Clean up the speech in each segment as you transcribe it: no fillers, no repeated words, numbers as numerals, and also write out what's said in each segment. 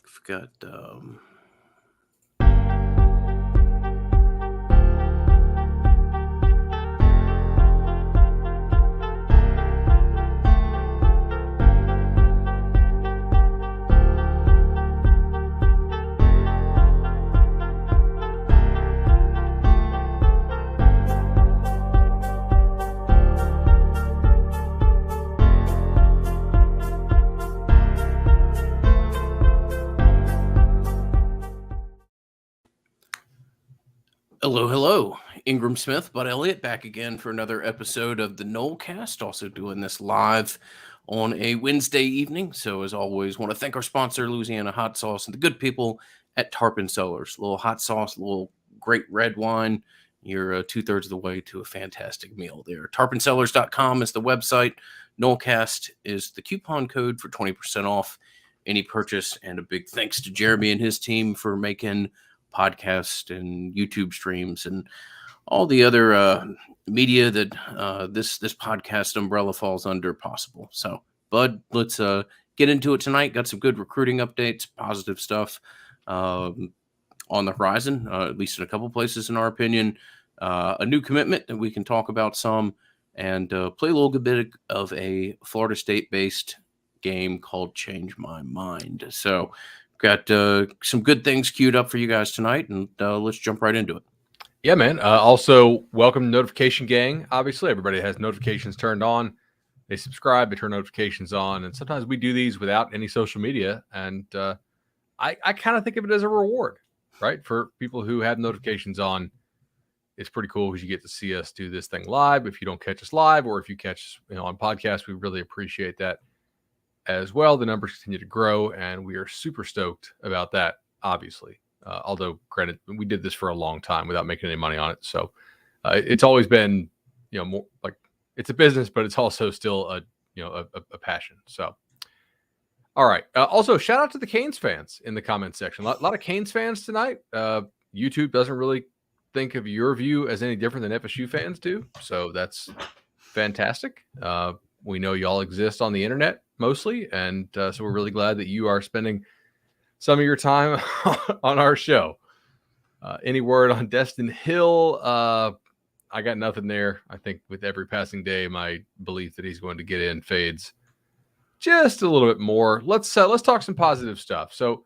I've got Hello. Ingram Smith, Bud Elliott, back again for another episode of the Nolecast. Also doing this live on a Wednesday evening. So as always, want to thank our sponsor, Louisiana Hot Sauce, and the good people at Tarpon Cellars. A little hot sauce, a little great red wine. You're 2/3 of the way to a fantastic meal there. TarponCellars.com is the website. Nolecast is the coupon code for 20% off any purchase. And a big thanks to Jeremy and his team for making podcast and YouTube streams and all the other media that this podcast umbrella falls under possible. So, Bud, let's get into it tonight. Got some good recruiting updates, positive stuff on the horizon, at least in a couple places, in our opinion. A new commitment that we can talk about some, and play a little bit of a Florida State-based game called Change My Mind. So, got some good things queued up for you guys tonight, and let's jump right into it. Yeah, man. Also, welcome to Notification Gang. Obviously, everybody has notifications turned on. They subscribe, they turn notifications on, and sometimes we do these without any social media, and I kind of think of it as a reward, right? For people who have notifications on, it's pretty cool because you get to see us do this thing live. If you don't catch us live, or if you catch us on podcast, we really appreciate that as well. The numbers continue to grow, and we are super stoked about that, obviously. Although, granted, we did this for a long time without making any money on it. So it's always been, more like it's a business, but it's also still a passion. So, all right. Also, shout out to the Canes fans in the comments section. A lot of Canes fans tonight. YouTube doesn't really think of your view as any different than FSU fans do. So that's fantastic. We know y'all exist on the internet mostly, and so we're really glad that you are spending some of your time on our show. Any word on Destin Hill? I got nothing there. I think with every passing day, my belief that he's going to get in fades just a little bit more. Let's talk some positive stuff. So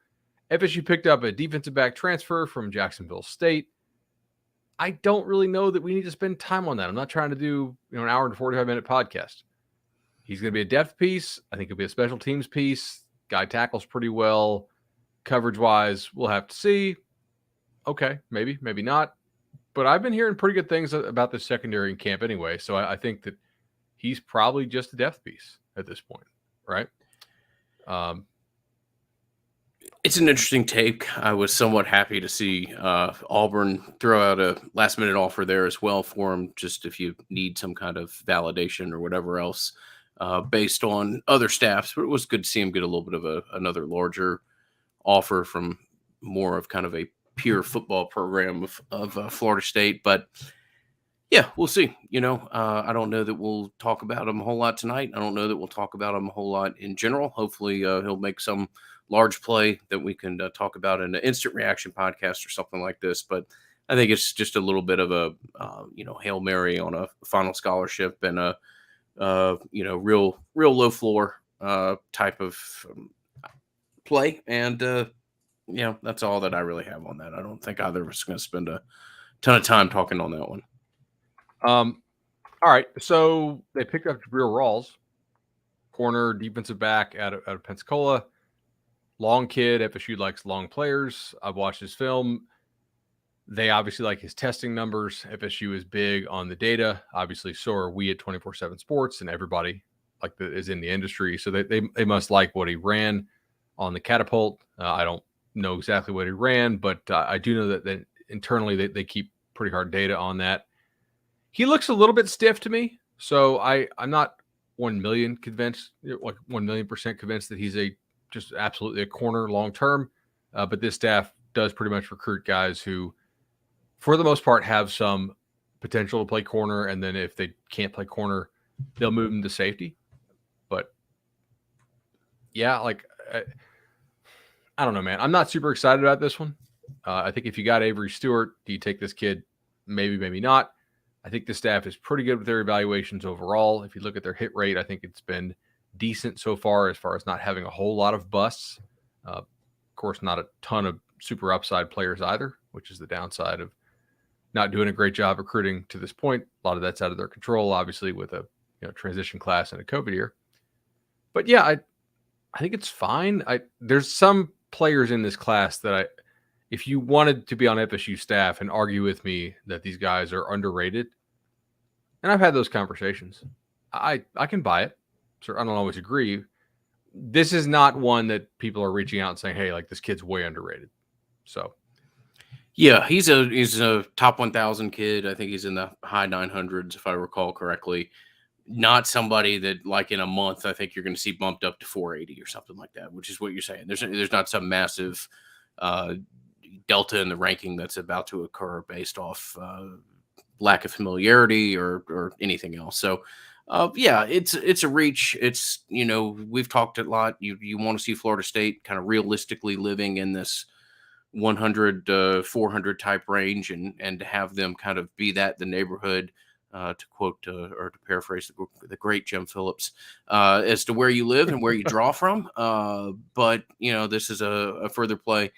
FSU picked up a defensive back transfer from Jacksonville State. I don't really know that we need to spend time on that. I'm not trying to do an hour and 45-minute podcast. He's going to be a depth piece. I think he'll be a special teams piece. Guy tackles pretty well. Coverage-wise, we'll have to see. Okay, maybe not. But I've been hearing pretty good things about the secondary in camp anyway, so I think that he's probably just a depth piece at this point, right? It's an interesting take. I was somewhat happy to see Auburn throw out a last-minute offer there as well for him, just if you need some kind of validation or whatever else based on other staffs. But it was good to see him get a little bit of another larger offer from more of kind of a pure football program of Florida State. But yeah, we'll see. I don't know that we'll talk about him a whole lot tonight. I don't know that we'll talk about him a whole lot in general. Hopefully he'll make some large play that we can talk about in an instant reaction podcast or something like this. But I think it's just a little bit of a, Hail Mary on a final scholarship and a, real low floor type of play. And, that's all that I really have on that. I don't think either of us is going to spend a ton of time talking on that one. All right. So they picked up Jabril Rawls, corner defensive back out of Pensacola. Long kid. FSU likes long players. I've watched his film. They obviously like his testing numbers. FSU is big on the data. Obviously, so are we at 24/7 Sports and everybody is in the industry. So they must like what he ran on the catapult. I don't know exactly what he ran, but I do know that internally they keep pretty hard data on that. He looks a little bit stiff to me, so I'm not 1 million convinced, 1 million% convinced that he's just absolutely a corner long term. But this staff does pretty much recruit guys who, for the most part, have some potential to play corner, and then if they can't play corner, they'll move them to safety. But yeah, I don't know, man. I'm not super excited about this one. I think if you got Avery Stewart, do you take this kid? Maybe, maybe not. I think the staff is pretty good with their evaluations overall. If you look at their hit rate, I think it's been decent so far as not having a whole lot of busts. Of course, not a ton of super upside players either, which is the downside of not doing a great job recruiting to this point. A lot of that's out of their control, obviously, with a transition class and a COVID year. But yeah, I think it's fine. There's some players in this class that if you wanted to be on FSU staff and argue with me that these guys are underrated, and I've had those conversations, I can buy it. So I don't always agree. This is not one that people are reaching out and saying, hey, like this kid's way underrated. So yeah, he's a top 1,000 kid. I think he's in the high 900s, if I recall correctly. Not somebody that, like, in a month, I think you're going to see bumped up to 480 or something like that, which is what you're saying. There's not some massive delta in the ranking that's about to occur based off lack of familiarity or anything else. So, yeah, it's a reach. It's, we've talked a lot. You want to see Florida State kind of realistically living in this 100 400 type range, and to have them kind of be that the neighborhood, to quote or to paraphrase the great Jim Phillips, as to where you live and where you draw from. But this is a further play.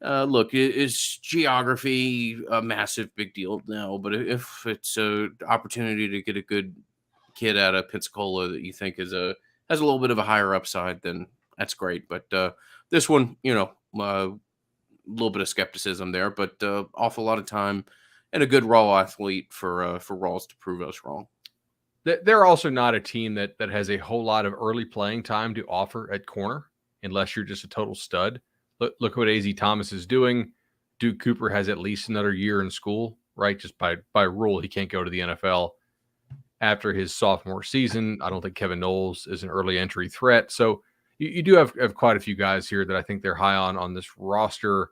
Look, is geography a massive big deal? No, but if it's an opportunity to get a good kid out of Pensacola that you think has a little bit of a higher upside, then that's great. But this one, little bit of skepticism there, but awful lot of time and a good raw athlete for Rawls to prove us wrong. They're also not a team that has a whole lot of early playing time to offer at corner, unless you're just a total stud. Look what AZ Thomas is doing. Duke Cooper has at least another year in school, right? Just by rule, he can't go to the NFL after his sophomore season. I don't think Kevin Knowles is an early entry threat. So you do have quite a few guys here that I think they're high on this roster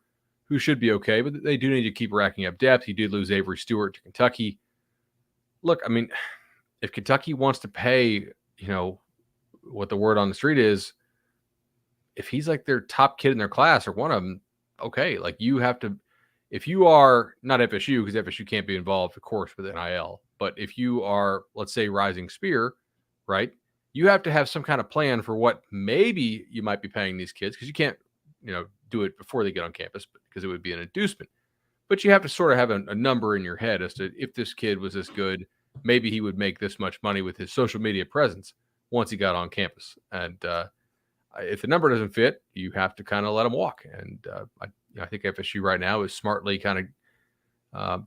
who should be okay, but they do need to keep racking up depth. You did lose Avery Stewart to Kentucky. Look, I mean, if Kentucky wants to pay, what the word on the street is, if he's like their top kid in their class or one of them, okay, like you have to, if you are not FSU, because FSU can't be involved, of course, with NIL, but if you are, let's say, Rising Spear, right, you have to have some kind of plan for what maybe you might be paying these kids, because you can't, do it before they get on campus because it would be an inducement. But you have to sort of have a number in your head as to if this kid was this good, maybe he would make this much money with his social media presence once he got on campus. And if the number doesn't fit, you have to kind of let him walk. And I think FSU right now is smartly kind of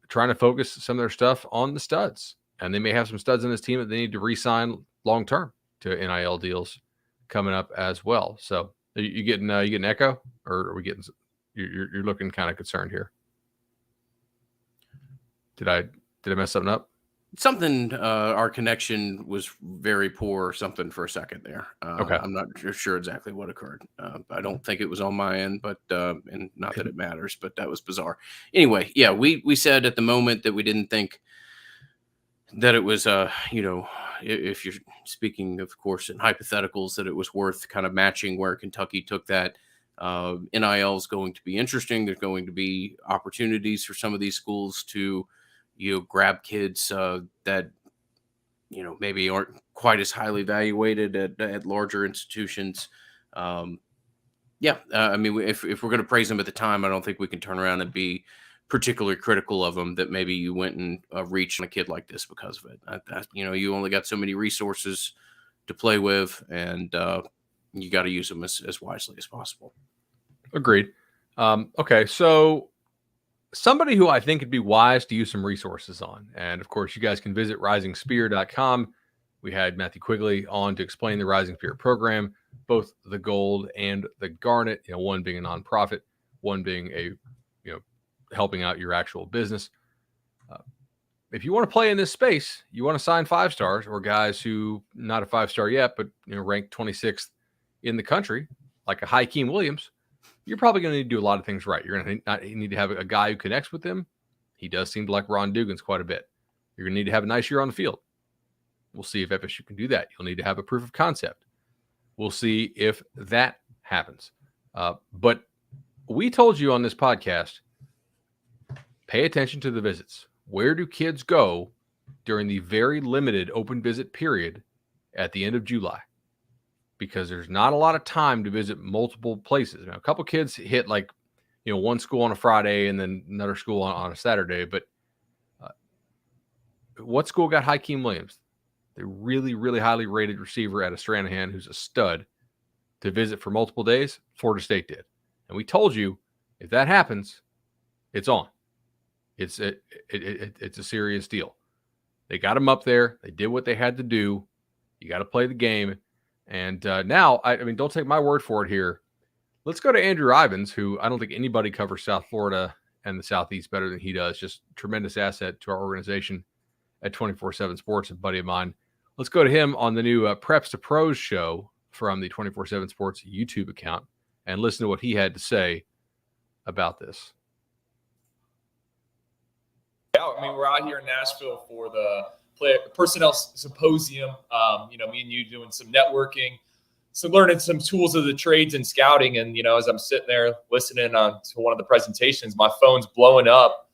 trying to focus some of their stuff on the studs. And they may have some studs in this team that they need to re-sign long-term to NIL deals coming up as well. So you getting echo, or are we getting? You're looking kind of concerned here. Did I mess something up? Something, our connection was very poor or something for a second there. Okay. I'm not sure exactly what occurred. I don't think it was on my end, but and not that it matters, but that was bizarre. Anyway, yeah, we said at the moment that we didn't think that it was, if you're speaking, of course, in hypotheticals, that it was worth kind of matching where Kentucky took that. NIL is going to be interesting. There's going to be opportunities for some of these schools to, grab kids that, maybe aren't quite as highly evaluated at larger institutions. I mean, if we're going to praise them at the time, I don't think we can turn around and be particularly critical of them that maybe you went and reached on a kid like this because of it. You only got so many resources to play with, and you got to use them as wisely as possible. Agreed. Okay, so somebody who I think would be wise to use some resources on, and of course, you guys can visit risingspear.com. We had Matthew Quigley on to explain the Rising Spear program, both the gold and the garnet, one being a nonprofit, one being a, helping out your actual business. If you want to play in this space, you want to sign 5 stars or guys who not a 5-star yet, but ranked 26th in the country, like a Hakeem Williams, you're probably going to need to do a lot of things right. You're going to need to have a guy who connects with him. He does seem to like Ron Dugan's quite a bit. You're going to need to have a nice year on the field. We'll see if FSU can do that. You'll need to have a proof of concept. We'll see if that happens. But we told you on this podcast, pay attention to the visits. Where do kids go during the very limited open visit period at the end of July? Because there's not a lot of time to visit multiple places. Now, a couple kids hit one school on a Friday and then another school on a Saturday. But what school got Hakeem Williams, the really, really highly rated receiver out of Stranahan, who's a stud, to visit for multiple days? Florida State did. And we told you, if that happens, it's on. It's a serious deal. They got him up there. They did what they had to do. You got to play the game. And now, I mean, don't take my word for it here. Let's go to Andrew Ivins, who I don't think anybody covers South Florida and the Southeast better than he does. Just tremendous asset to our organization at 24/7 Sports, a buddy of mine. Let's go to him on the new Preps to Pros show from the 24/7 Sports YouTube account and listen to what he had to say about this. Yeah, I mean, we're out here in Nashville for the personnel symposium. Me and you doing some networking, so learning some tools of the trades and scouting. And, as I'm sitting there listening to one of the presentations, my phone's blowing up.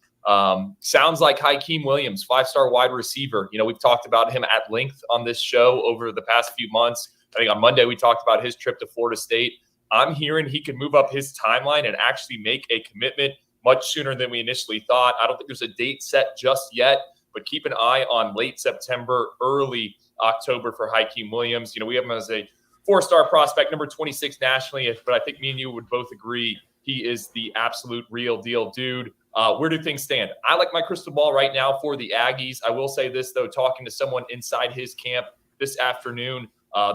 Sounds like Hakeem Williams, 5-star wide receiver. We've talked about him at length on this show over the past few months. I think on Monday we talked about his trip to Florida State. I'm hearing he could move up his timeline and actually make a commitment much sooner than we initially thought. I don't think there's a date set just yet, but keep an eye on late September, early October for Hakeem Williams. We have him as a 4-star prospect, number 26 nationally, but I think me and you would both agree he is the absolute real deal dude. Where do things stand? I like my crystal ball right now for the Aggies. I will say this, though, talking to someone inside his camp this afternoon,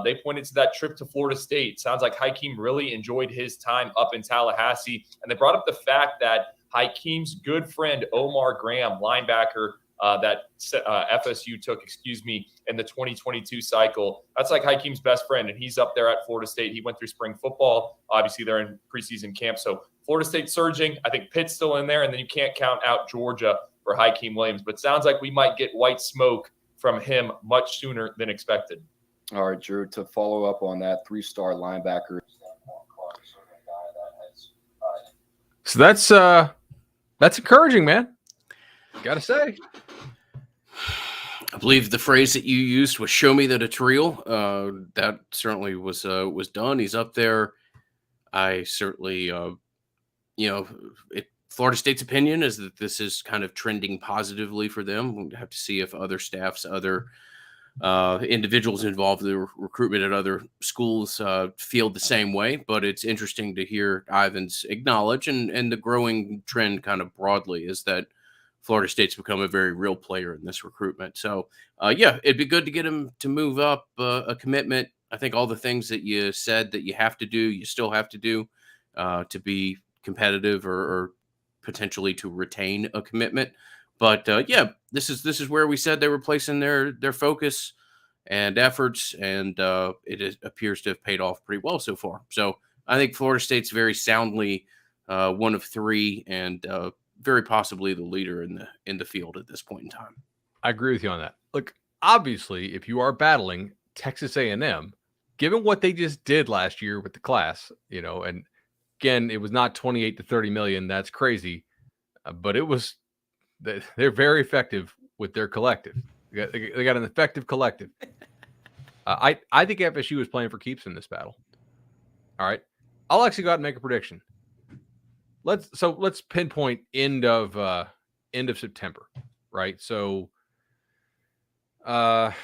they pointed to that trip to Florida State. Sounds like Hakeem really enjoyed his time up in Tallahassee. And they brought up the fact that Hakeem's good friend, Omar Graham, linebacker, that FSU took, in the 2022 cycle. That's like Hakeem's best friend, and he's up there at Florida State. He went through spring football. Obviously, they're in preseason camp. So Florida State surging. I think Pitt's still in there, and then you can't count out Georgia for Hakeem Williams. But sounds like we might get white smoke from him much sooner than expected. All right, Drew, to follow up on that, 3-star linebacker. So that's encouraging, man. Gotta say. I believe the phrase that you used was "show me that it's real." That certainly was done. He's up there. I certainly, Florida State's opinion is that this is kind of trending positively for them. We'll have to see if other staffs, other individuals involved in the recruitment at other schools feel the same way. But it's interesting to hear Ivins acknowledge, and the growing trend kind of broadly is that Florida State's become a very real player in this recruitment. So, it'd be good to get him to move up a commitment. I think all the things that you said that you have to do, you still have to do to be competitive or potentially to retain a commitment. But this is where we said they were placing their focus and efforts, and appears to have paid off pretty well so far. So I think Florida State's very soundly one of three, and very possibly the leader in the field at this point in time. I agree with you on that. Look, obviously, if you are battling Texas A&M, given what they just did last year with the class, and again, it was not 28 to 30 million. That's crazy, but it was. They're very effective with their collective. They got an effective collective. I think FSU is playing for keeps in this battle. All right, I'll actually go out and make a prediction. Let's pinpoint end of September, right? So, Stranahan's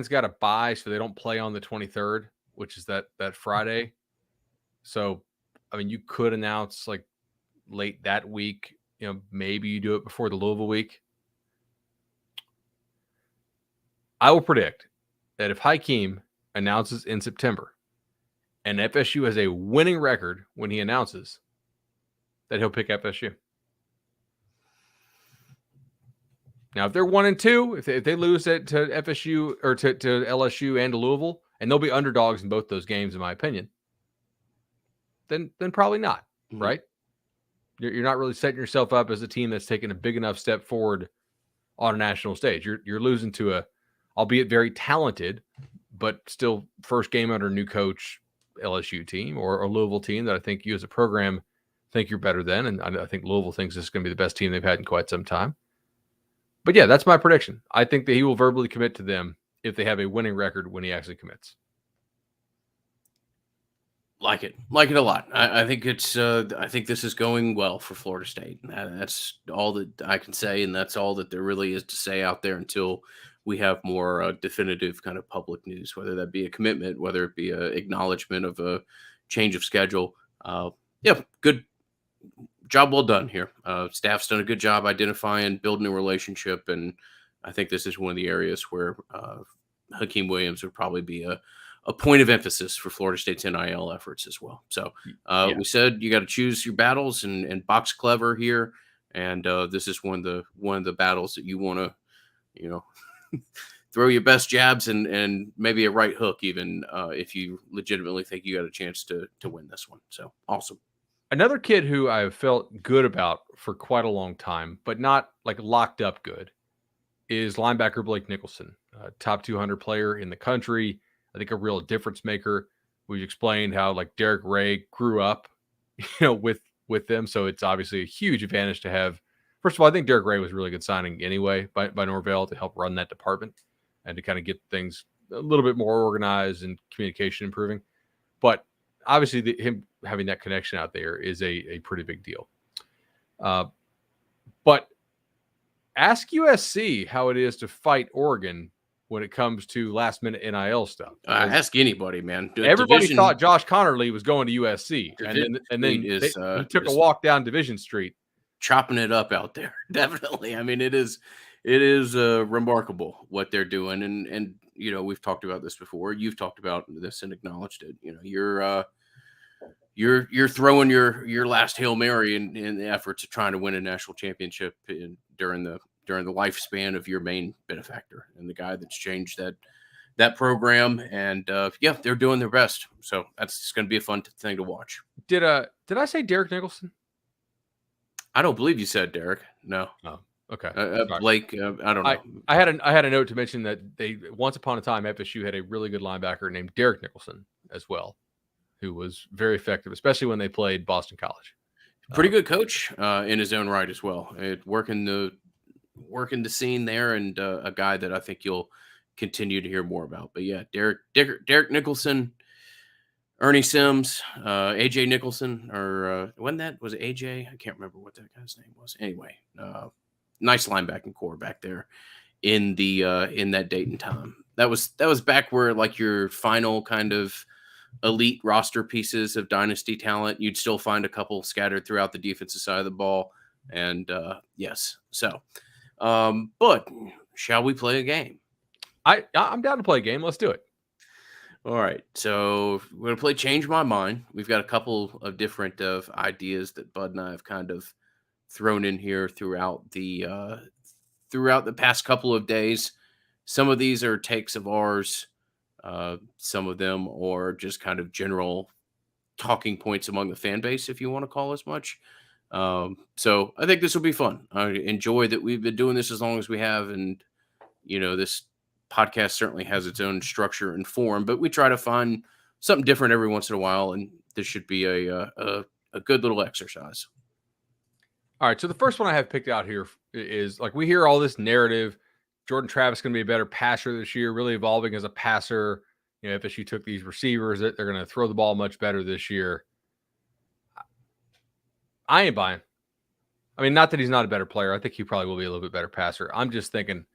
got a bye, so they don't play on the 23rd, which is that Friday. So, I mean, you could announce like late that week. Maybe you do it before the Louisville week. I will predict that if Hakeem announces in September and FSU has a winning record when he announces, that he'll pick FSU. Now, if they're 1-2, if they lose it to FSU or to LSU and to Louisville, and they'll be underdogs in both those games, in my opinion, then probably not, right? You're not really setting yourself up as a team that's taken a big enough step forward on a national stage. You're losing to albeit very talented, but still first game under new coach, LSU team or a Louisville team that I think you as a program think you're better than. And I think Louisville thinks this is going to be the best team they've had in quite some time. But yeah, that's my prediction. I think that he will verbally commit to them if they have a winning record when he actually commits. Like it a lot. I think it's. I think this is going well for Florida State. That's all that I can say, and that's all that there really is to say out there until we have more definitive kind of public news, whether that be a commitment, whether it be an acknowledgement of a change of schedule. Yeah, good job, well done here. Staff's done a good job identifying, building a relationship, and I think this is one of the areas where Hakeem Williams would probably be a point of emphasis for Florida State's NIL efforts as well. So we said you got to choose your battles and box clever here, and this is one of the battles that you want to, throw your best jabs and maybe a right hook even if you legitimately think you got a chance to win this one. So awesome. Another kid who I've felt good about for quite a long time, but not like locked up good, is linebacker Blake Nicholson, top 200 player in the country. I think a real difference maker. We've explained how like Derek Ray grew up, with them. So it's obviously a huge advantage to have. First of all, I think Derek Ray was a really good signing anyway by Norvell to help run that department and to kind of get things a little bit more organized and communication improving. But obviously him having that connection out there is a pretty big deal. But ask USC how it is to fight Oregon when it comes to last minute NIL stuff. Ask anybody, man. Everybody thought Josh Connerly was going to USC, and then he took a walk down Division Street, chopping it up out there. Definitely. I mean, it is remarkable what they're doing, and we've talked about this before. You've talked about this and acknowledged it. You're throwing your last Hail Mary in the efforts of trying to win a national championship during the lifespan of your main benefactor and the guy that's changed that program. And they're doing their best. So that's going to be a fun thing to watch. Did I say Derek Nicholson? I don't believe you said Derek. No. Oh, okay. Blake, I don't know. I had a note to mention that they once upon a time FSU had a really good linebacker named Derek Nicholson as well, who was very effective, especially when they played Boston College. Pretty good coach in his own right as well. Working the scene there, and a guy that I think you'll continue to hear more about. But yeah, Derek Nicholson, Ernie Sims, AJ Nicholson, or when that was AJ, I can't remember what that guy's name was. Anyway, nice linebacking core back there in that date and time. That was back where like your final kind of elite roster pieces of dynasty talent, you'd still find a couple scattered throughout the defensive side of the ball. And yes, so. But shall we play a game? I'm down to play a game. Let's do it. All right. So we're going to play Change My Mind. We've got a couple of different ideas that Bud and I have kind of thrown in here throughout the past couple of days. Some of these are takes of ours. Some of them are just kind of general talking points among the fan base, if you want to call as much. So I think this will be fun. I enjoy that we've been doing this as long as we have. And, this podcast certainly has its own structure and form, but we try to find something different every once in a while. And this should be a good little exercise. All right. So the first one I have picked out here is like, we hear all this narrative. Jordan Travis going to be a better passer this year, really evolving as a passer. FSU took these receivers that they're going to throw the ball much better this year. I ain't buying. I mean, not that he's not a better player. I think he probably will be a little bit better passer. I'm just thinking,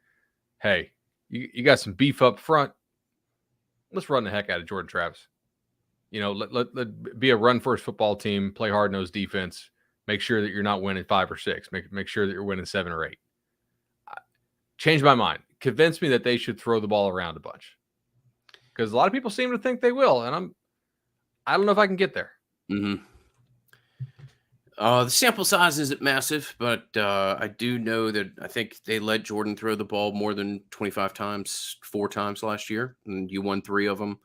hey, you got some beef up front. Let's run the heck out of Jordan Travis. Let be a run-first football team, play hard-nosed defense, make sure that you're not winning 5 or 6, make sure that you're winning 7 or 8. Change my mind. Convince me that they should throw the ball around a bunch. Because a lot of people seem to think they will, and I don't know if I can get there. Mm-hmm. The sample size isn't massive, but I do know that I think they let Jordan throw the ball more than 25 times, 4 times last year, and you won 3 of them.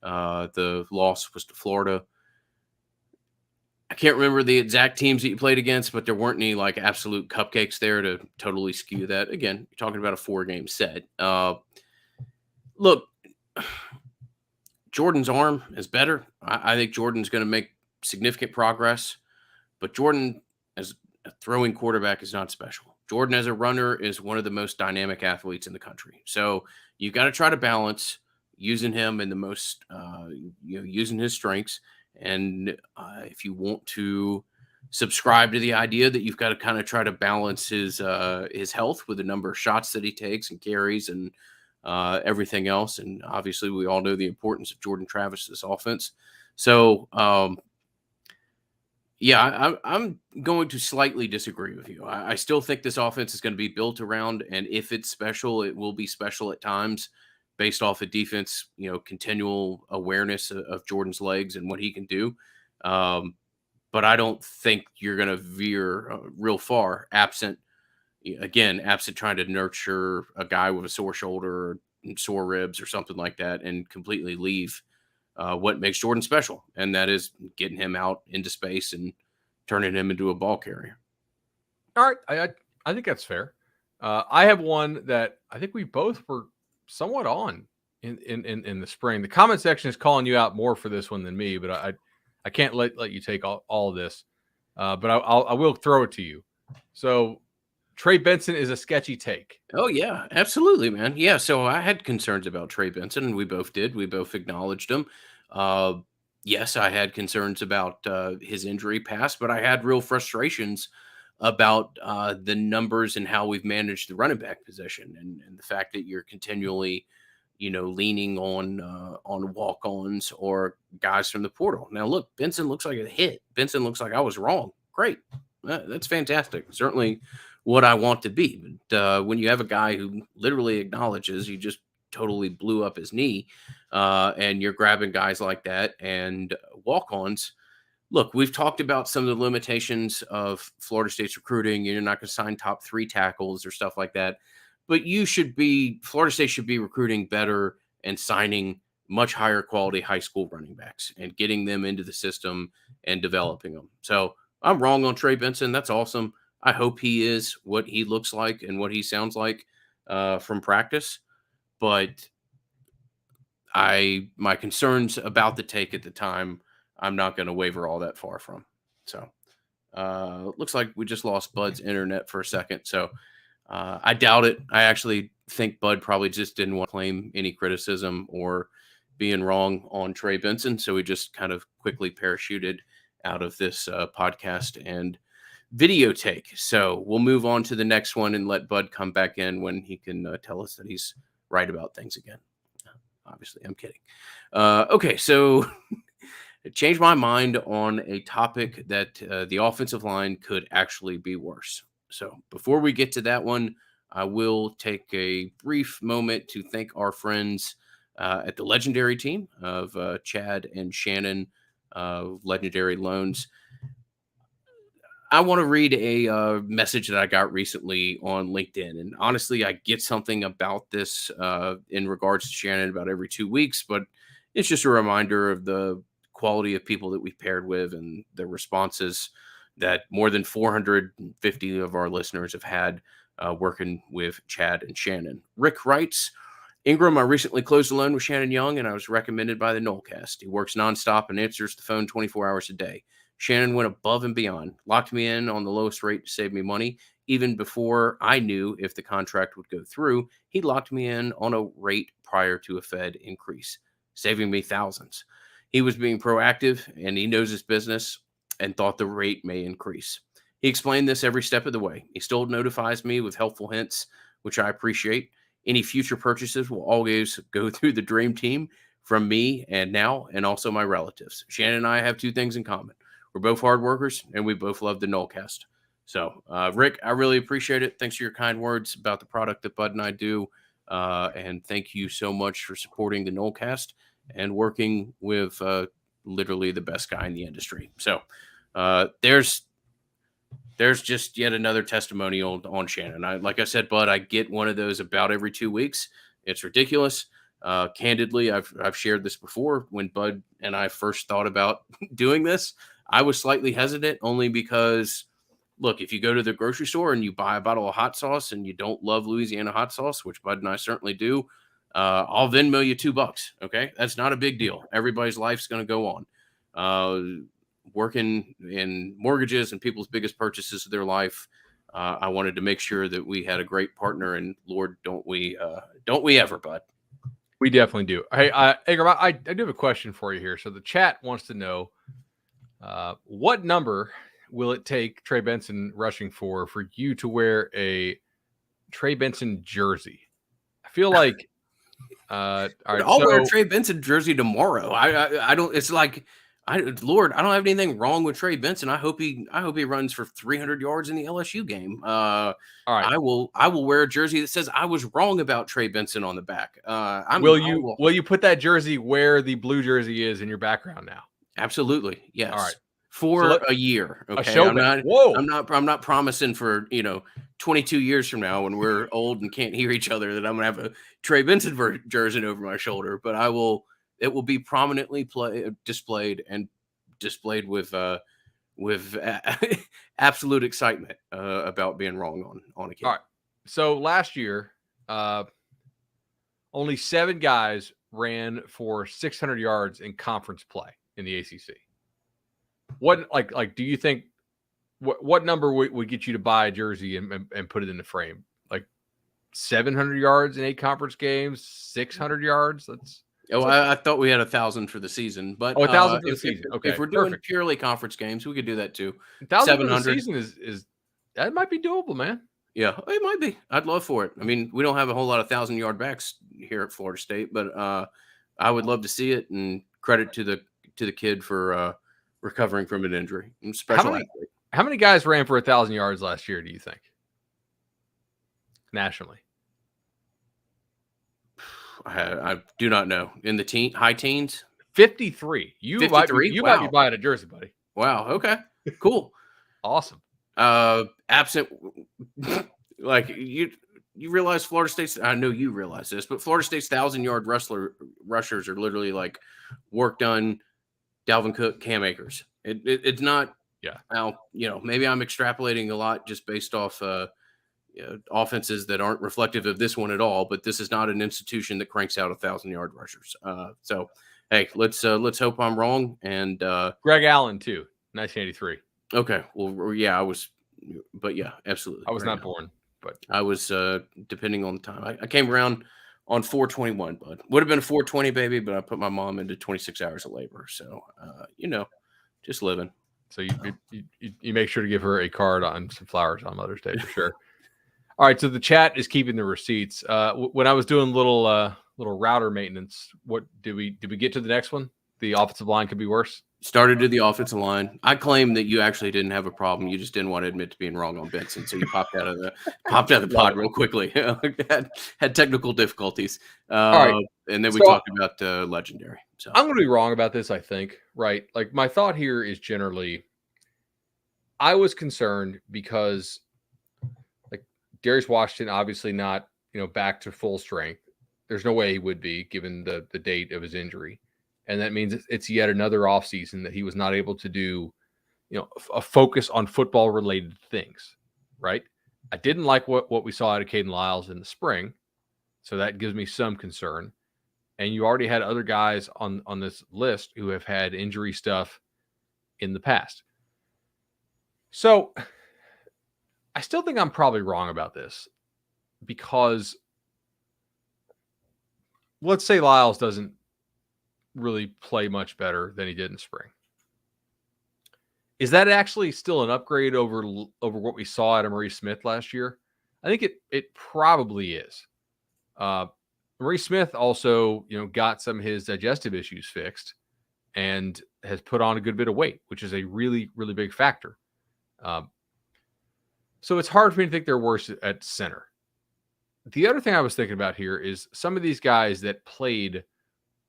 The loss was to Florida. I can't remember the exact teams that you played against, but there weren't any like absolute cupcakes there to totally skew that. Again, you're talking about a 4-game set. Look, Jordan's arm is better. I think Jordan's going to make significant progress, but Jordan as a throwing quarterback is not special. Jordan as a runner is one of the most dynamic athletes in the country. So you've got to try to balance using him in the most, using his strengths. And if you want to subscribe to the idea that you've got to kind of try to balance his health with the number of shots that he takes and carries and everything else. And obviously we all know the importance of Jordan Travis to this offense. So, I'm going to slightly disagree with you. I still think this offense is going to be built around, and if it's special, it will be special at times based off of defense, continual awareness of Jordan's legs and what he can do. But I don't think you're going to veer real far absent trying to nurture a guy with a sore shoulder or sore ribs or something like that and completely leave what makes Jordan special, and that is getting him out into space and turning him into a ball carrier. All right, I think that's fair. I have one that I think we both were somewhat on in the spring. The comment section is calling you out more for this one than me, but I can't let you take all of this. But I will throw it to you. So Trey Benson is a sketchy take. Oh, yeah, absolutely, man. Yeah, so I had concerns about Trey Benson, and we both did. We both acknowledged him. Yes, I had concerns about his injury past, but I had real frustrations about the numbers and how we've managed the running back position and the fact that you're continually, leaning on walk-ons or guys from the portal. Now, look, Benson looks like a hit. Benson looks like I was wrong. Great. That's fantastic. Certainly what I want to be. But when you have a guy who literally acknowledges you just totally blew up his knee and you're grabbing guys like that and walk-ons, look, we've talked about some of the limitations of Florida State's recruiting. You're not going to sign top 3 tackles or stuff like that. But Florida State should be recruiting better and signing much higher quality high school running backs and getting them into the system and developing them. So I'm wrong on Trey Benson. That's awesome. I hope he is what he looks like and what he sounds like from practice. But my concerns about the take at the time, I'm not going to waver all that far from. So looks like we just lost Bud's internet for a second. So I doubt it. I actually think Bud probably just didn't want to claim any criticism or being wrong on Trey Benson. So he just kind of quickly parachuted out of this podcast and video take. So we'll move on to the next one and let Bud come back in when he can tell us that he's right about things again. Obviously, I'm kidding. Okay, so changed my mind on a topic that the offensive line could actually be worse. So before we get to that one, I will take a brief moment to thank our friends at the legendary team of Chad and Shannon, Legendary Loans. I want to read a message that I got recently on LinkedIn. And honestly, I get something about this in regards to Shannon about every 2 weeks, but it's just a reminder of the quality of people that we've paired with and the responses that more than 450 of our listeners have had working with Chad and Shannon. Rick writes, Ingram, I recently closed a loan with Shannon Young, and I was recommended by the Nolecast. He works nonstop and answers the phone 24 hours a day. Shannon went above and beyond, locked me in on the lowest rate to save me money. Even before I knew if the contract would go through, he locked me in on a rate prior to a Fed increase, saving me thousands. He was being proactive, and he knows his business and thought the rate may increase. He explained this every step of the way. He still notifies me with helpful hints, which I appreciate. Any future purchases will always go through the dream team from me and also my relatives. Shannon and I have 2 things in common. We're both hard workers, and we both love the Nolecast. So, Rick, I really appreciate it. Thanks for your kind words about the product that Bud and I do. And thank you so much for supporting the Nolecast and working with literally the best guy in the industry. So there's just yet another testimonial on Shannon. Like I said, Bud, I get one of those about every 2 weeks. It's ridiculous. Candidly, I've shared this before. When Bud and I first thought about doing this, I was slightly hesitant only because, look, if you go to the grocery store and you buy a bottle of hot sauce and you don't love Louisiana hot sauce, which Bud and I certainly do, I'll Venmo you $2. Okay, that's not a big deal. Everybody's life's going to go on. Working in mortgages and people's biggest purchases of their life. I wanted to make sure that we had a great partner, and Lord, don't we ever, bud? We definitely do. Hey, Agram, I do have a question for you here. So the chat wants to know what number will it take Trey Benson rushing for you to wear a Trey Benson jersey? I feel like all right, I'll wear a Trey Benson jersey tomorrow. I don't. It's like, Lord, I don't have anything wrong with Trey Benson. I hope he runs for 300 yards in the LSU game. All right, I will wear a jersey that says I was wrong about Trey Benson on the back. Will you put that jersey where the blue jersey is in your background now? Absolutely, yes. All right, for a year. Okay, I'm not promising for 22 years from now when we're old and can't hear each other that I'm gonna have a Trey Benson jersey over my shoulder, but it will be prominently displayed with absolute excitement about being wrong on a kid. All right. So last year, only 7 guys ran for 600 yards in conference play in the ACC. What do you think? What number would get you to buy a jersey and put it in the frame? Like 700 yards in 8 conference games, 600 yards. I thought we had 1,000 for the season, but 1,000 for the season. Okay, if we're doing purely conference games, we could do that too. 1,000 for the season is that might be doable, man. Yeah, it might be. I'd love for it. I mean, we don't have a whole lot of 1,000-yard backs here at Florida State, but I would love to see it. And credit to the kid for recovering from an injury. How many guys ran for 1,000 yards last year? Do you think nationally? I do not know. In the high teens? 53. You 53? Might be buying a jersey, buddy. Wow. Okay. Cool. Awesome. Absent, like you realize Florida State's. I know you realize this, but Florida State's 1,000-yard rushers are literally like work done. Dalvin Cook, Cam Akers. It's not. Yeah. Now maybe I'm extrapolating a lot just based off offenses that aren't reflective of this one at all, but this is not an institution that cranks out 1,000-yard rushers. So, hey, let's hope I'm wrong. And Greg Allen too, 1983. Okay, well, yeah, I was, but yeah, absolutely. I was not born, but I was depending on the time. I came around on 421, bud. Would have been a 420 baby, but I put my mom into 26 hours of labor. So, just living. So you make sure to give her a card on some flowers on Mother's Day for sure. All right, so the chat is keeping the receipts. When I was doing little router maintenance, what did we get to the next one? The offensive line could be worse. Started to the offensive line. I claim that you actually didn't have a problem. You just didn't want to admit to being wrong on Benson, so you popped out of the pod real quickly. had technical difficulties. All right. And then we talked about legendary. So I'm going to be wrong about this, I think. Right? Like my thought here is generally, I was concerned because like Darius Washington, obviously not back to full strength. There's no way he would be given the date of his injury. And that means it's yet another offseason that he was not able to do, a focus on football-related things, right? I didn't like what we saw out of Caden Lyles in the spring, so that gives me some concern. And you already had other guys on this list who have had injury stuff in the past. So I still think I'm probably wrong about this because let's say Lyles doesn't really play much better than he did in spring. Is that actually still an upgrade over what we saw at Demori Smith last year? I think it probably is. Demori Smith also, got some of his digestive issues fixed and has put on a good bit of weight, which is a really, really big factor. So it's hard for me to think they're worse at center. The other thing I was thinking about here is some of these guys that played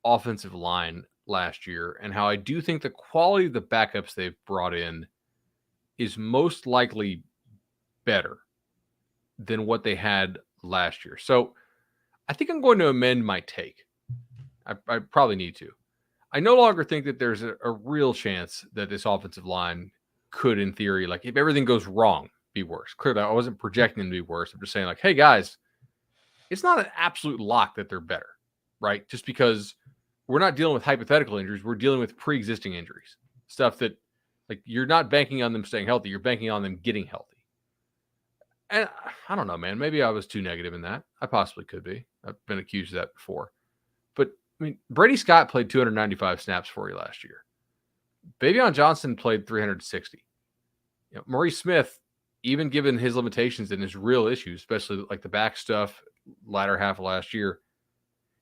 offensive line last year and how I do think the quality of the backups they've brought in is most likely better than what they had last year. So I think I'm going to amend my take. I probably need to. I no longer think that there's a real chance that this offensive line could, in theory, like if everything goes wrong, be worse. Clearly, I wasn't projecting them to be worse. I'm just saying like, hey guys, it's not an absolute lock that they're better, right? Just because we're not dealing with hypothetical injuries. We're dealing with pre-existing injuries, stuff that like you're not banking on them staying healthy. You're banking on them getting healthy. And I don't know, man, maybe I was too negative in that. I possibly could be. I've been accused of that before. But I mean, Brady Scott played 295 snaps for you last year. Bavion Johnson played 360. Maurice Smith, even given his limitations and his real issues, especially like the back stuff, latter half of last year,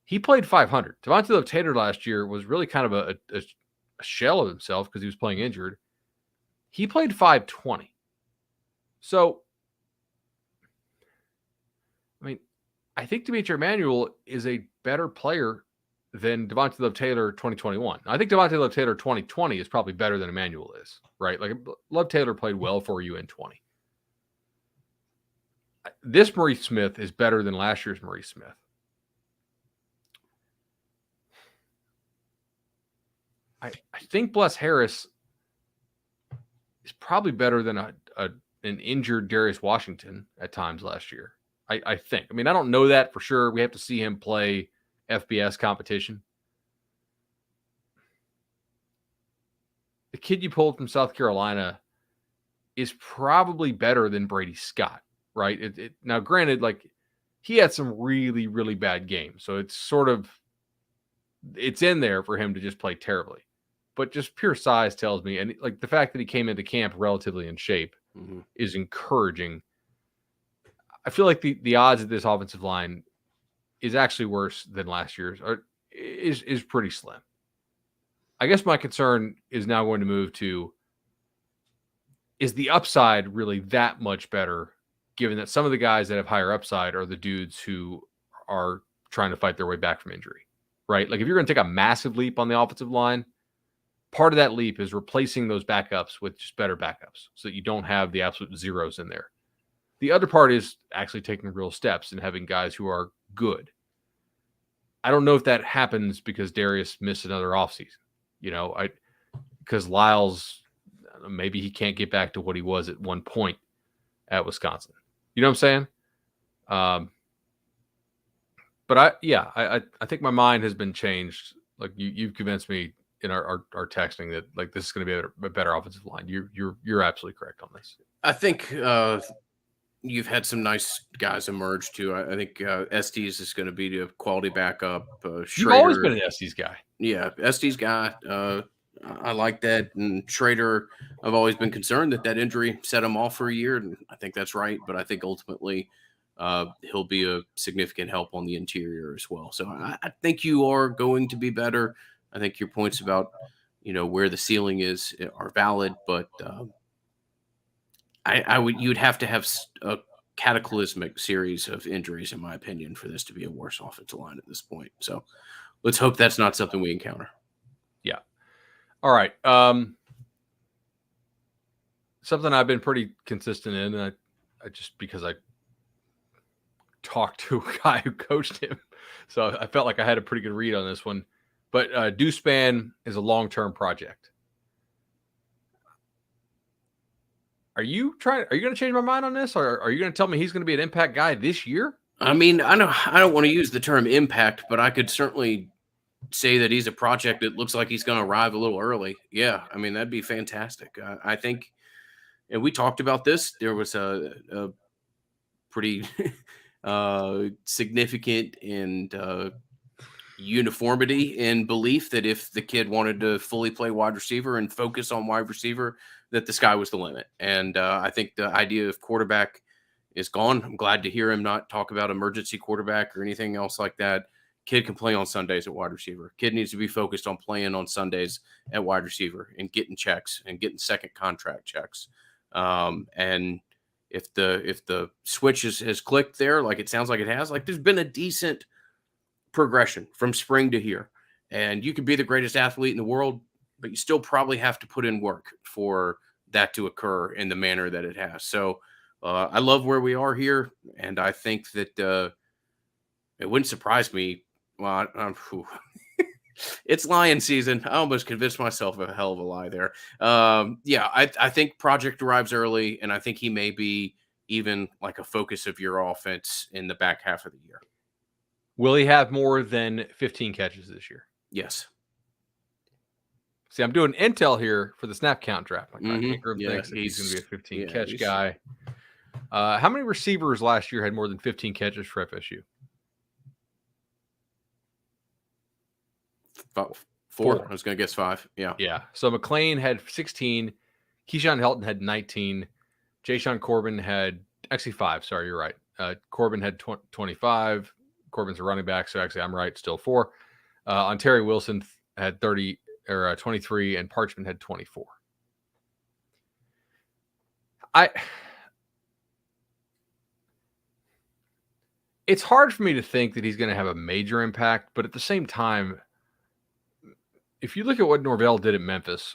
he played 500. Devontae Taylor last year was really kind of a shell of himself because he was playing injured. He played 520. So, I mean, I think Demetri Emanuel is a better player than Devontae Love-Taylor 2021. I think Devontae Love-Taylor 2020 is probably better than Emanuel is, right? Like Love-Taylor played well for you in 20. This Maurice Smith is better than last year's Maurice Smith. I think Bless Harris is probably better than an injured Darius Washington at times last year. I think. I mean, I don't know that for sure. We have to see him play FBS competition. The kid you pulled from South Carolina is probably better than Brady Scott, right? Now, granted, like he had some really, really bad games. So it's sort of, it's in there for him to just play terribly. But just pure size tells me, and like the fact that he came into camp relatively in shape is encouraging. I feel like the odds of this offensive line is actually worse than last year's, or is pretty slim. I guess my concern is now going to move to, is the upside really that much better, given that some of the guys that have higher upside are the dudes who are trying to fight their way back from injury, right? Like if you're going to take a massive leap on the offensive line, part of that leap is replacing those backups with just better backups so that you don't have the absolute zeros in there. The other part is actually taking real steps and having guys who are good. I don't know if that happens because Darius missed another offseason. Because Lyles, maybe he can't get back to what he was at one point at Wisconsin. You know what I'm saying? But I think my mind has been changed. Like you've convinced me in our texting that like this is going to be a better offensive line. You're absolutely correct on this. I think you've had some nice guys emerge too. I think Estes is going to be a quality backup. You've always been an Estes guy. Yeah, Estes guy. I like that. And Schrader, I've always been concerned that injury set him off for a year, and I think that's right. But I think ultimately he'll be a significant help on the interior as well. So I think you are going to be better. I think your points about where the ceiling is are valid, but you'd have to have a cataclysmic series of injuries, in my opinion, for this to be a worse offensive line at this point. So let's hope that's not something we encounter. Yeah. All right. Something I've been pretty consistent in, and I just because I talked to a guy who coached him, so I felt like I had a pretty good read on this one. But Deuce Spann is a long-term project. Are you going to change my mind on this, or are you going to tell me he's going to be an impact guy this year? I mean, I don't want to use the term impact, but I could certainly say that he's a project that looks like he's going to arrive a little early. Yeah, I mean, that'd be fantastic. I think, and we talked about this, there was a pretty significant and uniformity in belief that if the kid wanted to fully play wide receiver and focus on wide receiver, that the sky was the limit. And I think the idea of quarterback is gone. I'm glad to hear him not talk about emergency quarterback or anything else like that. Kid can play on Sundays at wide receiver. Kid needs to be focused on playing on Sundays at wide receiver and getting checks and getting second contract checks. And if the switch has clicked there, like it sounds like it has, like there's been a decent progression from spring to here. And you could be the greatest athlete in the world, but you still probably have to put in work for that to occur in the manner that it has. So I love where we are here. And I think that it wouldn't surprise me. Well, it's lion season. I almost convinced myself of a hell of a lie there. I think project arrives early, and I think he may be even like a focus of your offense in the back half of the year. Will he have more than 15 catches this year? Yes. See, I'm doing intel here for the snap count draft. Like Ingram Yeah, thinks that he's going to be a 15 yeah, catch he's- guy. How many receivers last year had more than 15 catches for FSU? Four. I was going to guess 5. Yeah. Yeah. So McLean had 16. Keyshawn Helton had 19. Jayshon Corbin had actually 5. Sorry, you're right. Corbin had 25. Corbin's a running back, so actually I'm right. Still 4. Terry Wilson had 30 or 23, and Parchment had 24. It's hard for me to think that he's going to have a major impact, but at the same time, if you look at what Norvell did at Memphis,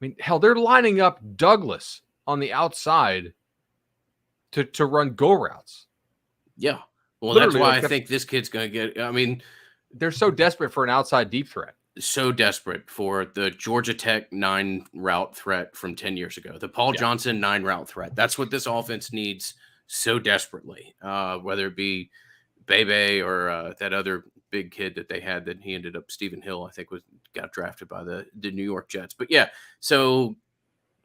I mean, hell, they're lining up Douglas on the outside to run go routes. Yeah. Well, Literally, that's why like I think this kid's going to get. I mean, they're so desperate for an outside deep threat. So desperate for the Georgia Tech 9 route threat from 10 years ago, the Paul Johnson 9 route threat. That's what this offense needs so desperately, whether it be Bebe or that other big kid that they had that he ended up, Stephen Hill, I think got drafted by the New York Jets. But yeah, so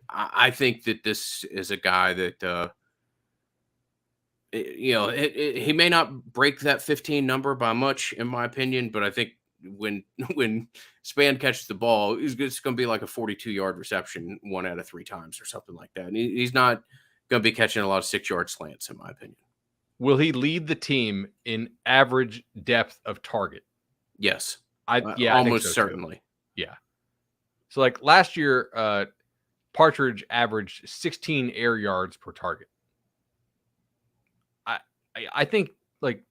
I think that this is a guy that, he may not break that 15 number by much, in my opinion, but I think when Span catches the ball, it's going to be like a 42-yard reception 1 out of 3 times or something like that. And he's not going to be catching a lot of 6-yard slants, in my opinion. Will he lead the team in average depth of target? Yes. I almost so certainly. Too. Yeah. So like last year, Partridge averaged 16 air yards per target. I think like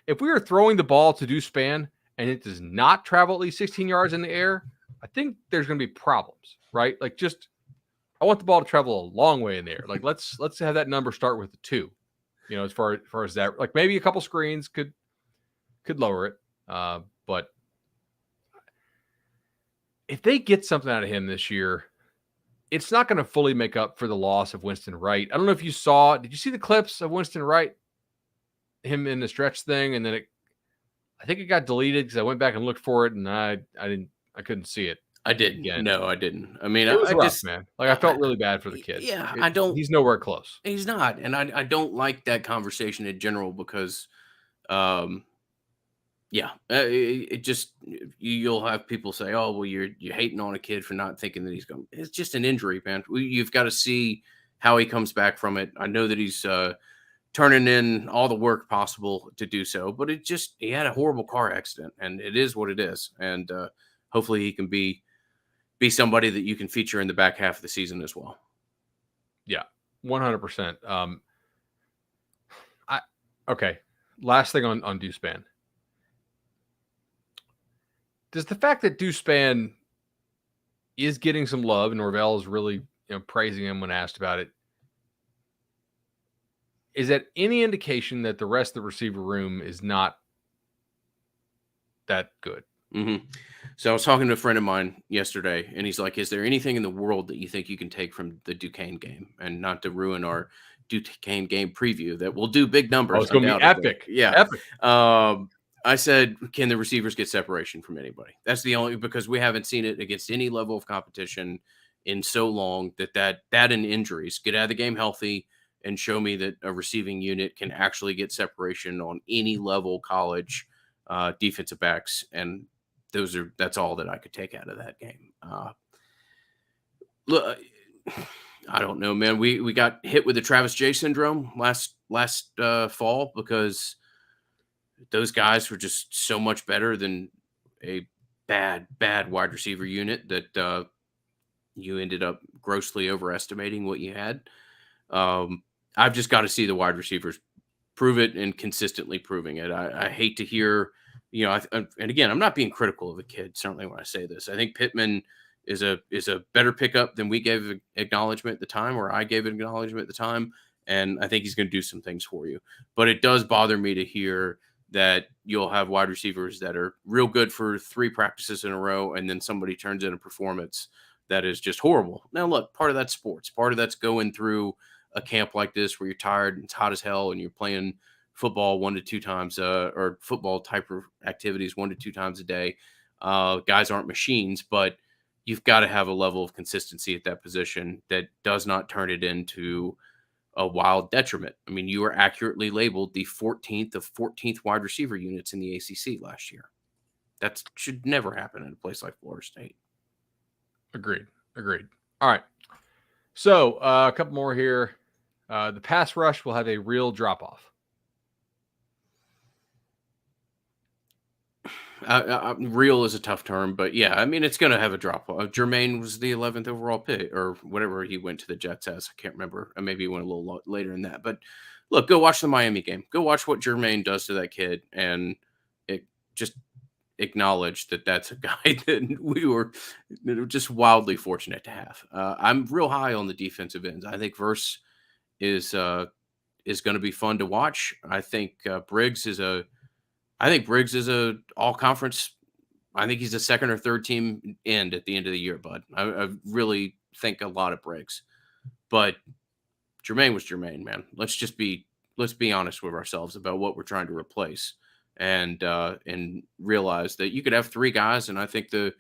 if we were throwing the ball to do Span and it does not travel at least 16 yards in the air, I think there's going to be problems, right? Like I want the ball to travel a long way in the air. Like let's have that number start with a 2. As far as that, like maybe a couple screens could lower it. But if they get something out of him this year, it's not going to fully make up for the loss of Winston Wright. I don't know if you did you see the clips of Winston Wright, him in the stretch thing? And then I think it got deleted because I went back and looked for it and I couldn't see it. I didn't. Again. No, I didn't. I mean, it was I rough, just, man. Like I felt really bad for the kid. Yeah, he's nowhere close. He's not. And I don't like that conversation in general because, it just, you'll have people say, oh, well, you're hating on a kid for not thinking that he's going. It's just an injury, man. You've got to see how he comes back from it. I know that he's turning in all the work possible to do so, but he had a horrible car accident and it is what it is. And hopefully he can be somebody that you can feature in the back half of the season as well. Yeah, 100%. Okay. Last thing on Dewspan. Does the fact that Dewspan is getting some love and Norvell is really praising him when asked about it, is that any indication that the rest of the receiver room is not that good? Mm-hmm. So I was talking to a friend of mine yesterday, and he's like, is there anything in the world that you think you can take from the Duquesne game? And not to ruin our Duquesne game preview, that will do big numbers. Oh, it's going to be epic. Yeah. Epic. I said, can the receivers get separation from anybody? That's the only, because we haven't seen it against any level of competition in so long that and injuries. Get out of the game healthy and show me that a receiving unit can actually get separation on any level college defensive backs. And that's all that I could take out of that game. Look, I don't know, man. We got hit with the Travis J syndrome last fall because those guys were just so much better than a bad wide receiver unit that you ended up grossly overestimating what you had. I've just got to see the wide receivers prove it and consistently proving it. I hate to hear, and again, I'm not being critical of the kid, certainly when I say this. I think Pittman is a better pickup than we gave acknowledgement at the time, or I gave acknowledgement at the time, and I think he's going to do some things for you. But it does bother me to hear that you'll have wide receivers that are real good for 3 practices in a row, and then somebody turns in a performance that is just horrible. Now, look, part of that's sports. Part of that's going through a camp like this where you're tired and it's hot as hell and you're playing football 1 to 2 times, or football type of activities 1 to 2 times a day. Guys aren't machines, but you've got to have a level of consistency at that position that does not turn it into a wild detriment. I mean, you were accurately labeled the 14th of 14th wide receiver units in the ACC last year. That should never happen in a place like Florida State. Agreed. All right. So a couple more here. The pass rush will have a real drop-off. Real is a tough term, but yeah, I mean, it's going to have a drop off. Jermaine was the 11th overall pick, or whatever he went to the Jets as. I can't remember. Maybe he went a little later than that. But look, go watch the Miami game. Go watch what Jermaine does to that kid, and it just acknowledge that that's a guy that we were just wildly fortunate to have. I'm real high on the defensive ends. I think Verse is going to be fun to watch. I think Briggs is a all conference. I think he's a second or third team end at the end of the year, bud. I really think a lot of Briggs, but Jermaine was Jermaine, man. Let's be honest with ourselves about what we're trying to replace, and realize that you could have 3 guys. And I think the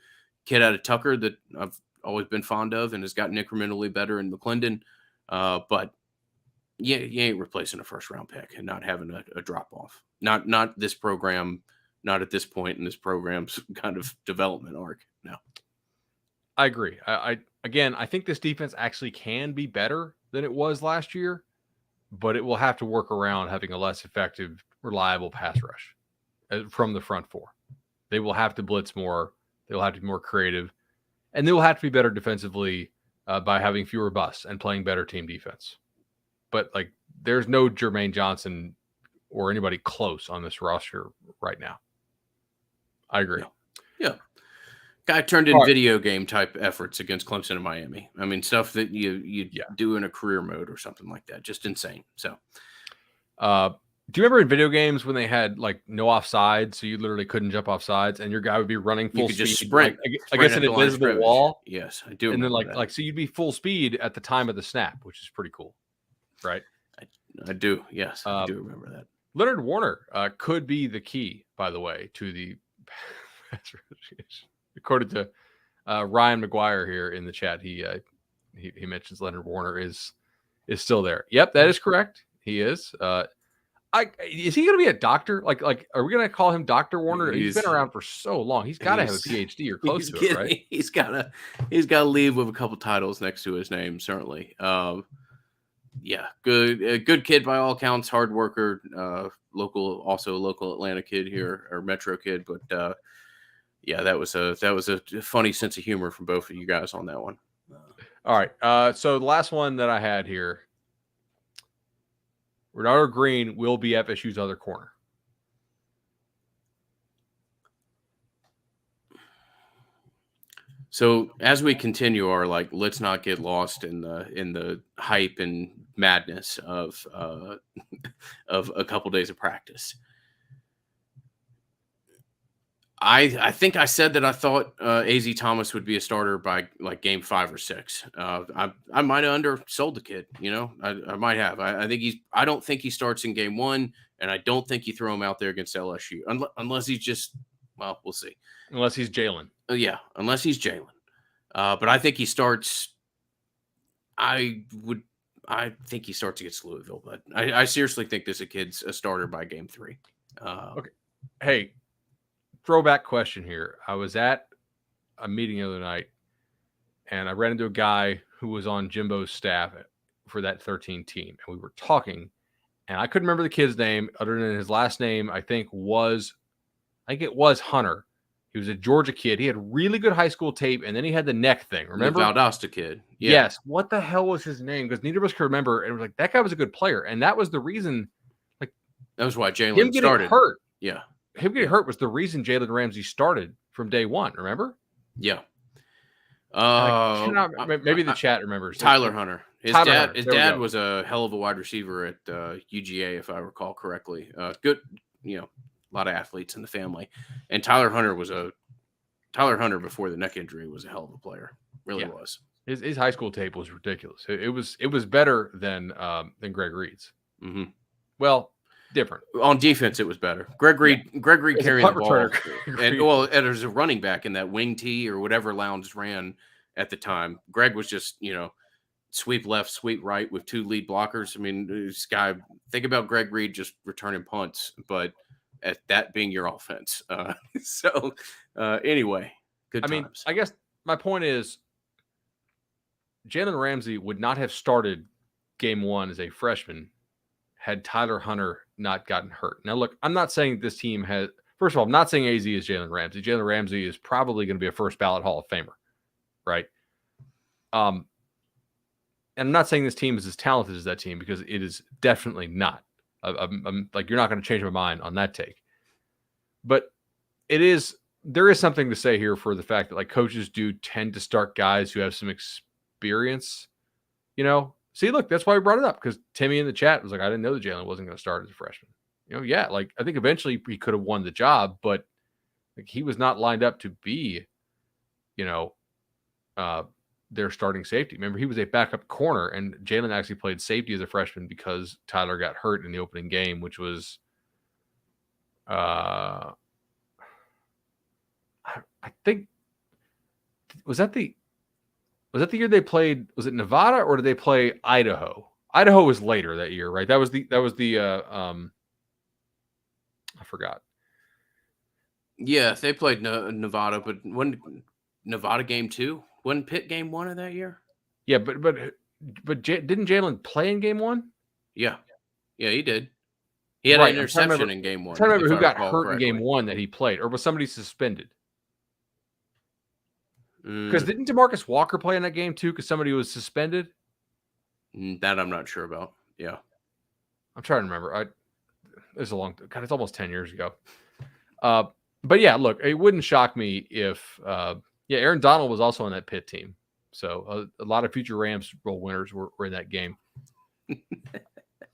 kid out of Tucker that I've always been fond of and has gotten incrementally better in McClendon, but yeah, you ain't replacing a first round pick and not having a drop off. Not this program, not at this point in this program's kind of development arc. No. I agree. I think this defense actually can be better than it was last year, but it will have to work around having a less effective, reliable pass rush from the front 4. They will have to blitz more. They will have to be more creative, and they will have to be better defensively by having fewer busts and playing better team defense. But like, there's no Jermaine Johnson or anybody close on this roster right now. I agree. Yeah. Guy turned in video game type efforts against Clemson and Miami. I mean, stuff that you do in a career mode or something like that. Just insane. So, do you remember in video games when they had like no offsides, so you literally couldn't jump off sides, and your guy would be running full speed, just sprint against an invisible wall? Yes, I do. And then so you'd be full speed at the time of the snap, which is pretty cool, right? I do. Yes, I do remember that. Leonard Warner could be the key, by the way, to the according to Ryan McGuire here in the chat. He mentions Leonard Warner is still there. Yep, that is correct. He is. Is he going to be a doctor? Like, are we going to call him Dr. Warner? He's been around for so long. He's got to have a PhD or close to it, right? He's got to leave with a couple titles next to his name, certainly. Yeah, good kid by all accounts, hard worker, local Atlanta kid here, or Metro kid. But yeah, that was a funny sense of humor from both of you guys on that one. All right, so the last one that I had here, Renardo Green will be FSU's other corner. So as we continue our let's not get lost in the hype and madness of a couple days of practice. I think I said that I thought AZ Thomas would be a starter by game 5 or 6. I might have undersold the kid. I might have. I don't think he starts in game 1, and I don't think you throw him out there against LSU unless he's just, well, we'll see. Unless he's Jalen. Yeah, unless he's Jalen. But I think he starts. I think he starts against Louisville, but I seriously think this kid's a starter by game 3. Okay. Hey, throwback question here. I was at a meeting the other night, and I ran into a guy who was on Jimbo's staff for that 13 team, and we were talking, and I couldn't remember the kid's name other than his last name. I think it was Hunter. He was a Georgia kid. He had really good high school tape, and then he had the neck thing. Remember? The Valdosta kid. Yeah. Yes. What the hell was his name? Because neither of us could remember. And it was like, that guy was a good player. And that was the reason. That was why Jalen started. Hurt. Yeah. Him getting hurt was the reason Jalen Ramsey started from day 1. Remember? Yeah. Maybe the chat remembers. Tyler Hunter. His dad was a hell of a wide receiver at UGA, if I recall correctly. Good, a lot of athletes in the family. And Tyler Hunter before the neck injury was a hell of a player. Really was. His high school tape was ridiculous. It was better than Greg Reed's. Mm-hmm. Well, different. On defense, it was better. Greg Reed As a carrying the punt ball, returner, and as a running back in that wing tee or whatever Lowndes ran at the time, Greg was just sweep left, sweep right with 2 lead blockers. I mean, this guy. Think about Greg Reed just returning punts, but at that being your offense. Anyway, good times. I mean, I guess my point is, Jalen Ramsey would not have started game 1 as a freshman had Tyler Hunter not gotten hurt. Now, look, I'm not saying this team has. First of all, I'm not saying AZ is Jalen Ramsey. Jalen Ramsey is probably going to be a first ballot Hall of Famer, right? And I'm not saying this team is as talented as that team, because it is definitely not. I'm like, you're not going to change my mind on that take. But there is something to say here for the fact that like coaches do tend to start guys who have some experience. See, look, that's why we brought it up, because Timmy in the chat was like, I didn't know that Jalen wasn't going to start as a freshman. Yeah, like I think eventually he could have won the job, but like he was not lined up to be, their starting safety. Remember, he was a backup corner, and Jalen actually played safety as a freshman because Tyler got hurt in the opening game, which was, I think, was that the year they played? Was it Nevada, or did they play Idaho? Idaho was later that year, right? That was the I forgot. Yeah, they played Nevada, but when Nevada game 2, wasn't Pitt game 1 of that year? Yeah, but didn't Jalen play in game 1? Yeah, he did. He had an interception in game 1. I'm trying to remember who got hurt in game 1 that he played, or was somebody suspended? Because didn't DeMarcus Walker play in that game too? Because somebody was suspended. That I'm not sure about. Yeah, I'm trying to remember. It's a long. God, it's almost 10 years ago. But yeah, look, it wouldn't shock me if. Aaron Donald was also on that Pitt team, so a lot of future Rams Bowl winners were in that game.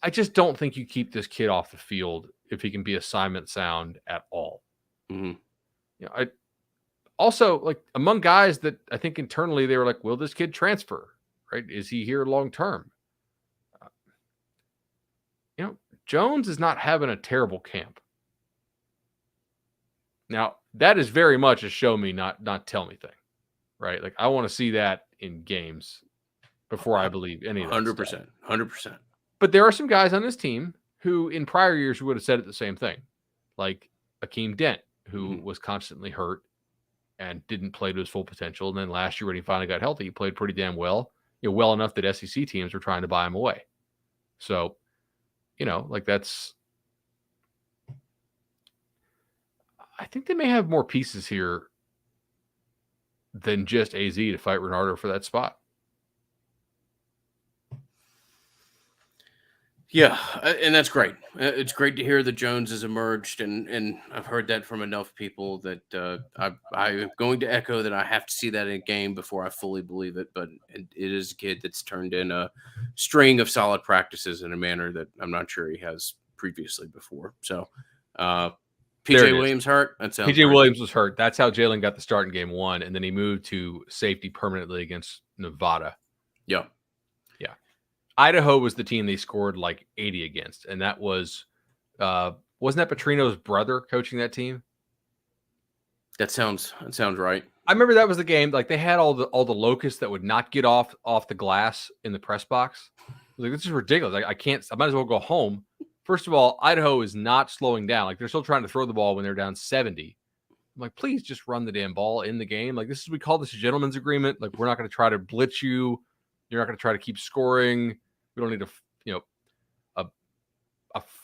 I just don't think you keep this kid off the field if he can be assignment sound at all. Mm-hmm. Also, like among guys that I think internally they were like, will this kid transfer? Right? Is he here long term? Jones is not having a terrible camp. Now, that is very much a show me, not tell me thing. Right? Like I want to see that in games before I believe any of that 100%. 100%. But there are some guys on this team who in prior years would have said it the same thing. Like Hakeem Dent, who was constantly hurt and didn't play to his full potential. And then last year when he finally got healthy, he played pretty damn well. Well enough that SEC teams were trying to buy him away. So, like that's. I think they may have more pieces here than just AZ to fight Renardo for that spot. Yeah, and that's great. It's great to hear that Jones has emerged, and I've heard that from enough people that I'm going to echo that I have to see that in a game before I fully believe it. But it is a kid that's turned in a string of solid practices in a manner that I'm not sure he has previously before. So, PJ Williams hurt. PJ Williams was hurt. That's how Jalen got the start in game 1, and then he moved to safety permanently against Nevada. Yeah. Idaho was the team they scored like 80 against, and that was wasn't that Petrino's brother coaching that team? That sounds right. I remember that was the game. Like they had all the locusts that would not get off the glass in the press box. I was like, this is ridiculous. I can't. I might as well go home. First of all, Idaho is not slowing down. Like they're still trying to throw the ball when they're down 70. I'm like, please just run the damn ball in the game. Like we call this a gentleman's agreement. Like we're not going to try to blitz you. You're not going to try to keep scoring. We don't need a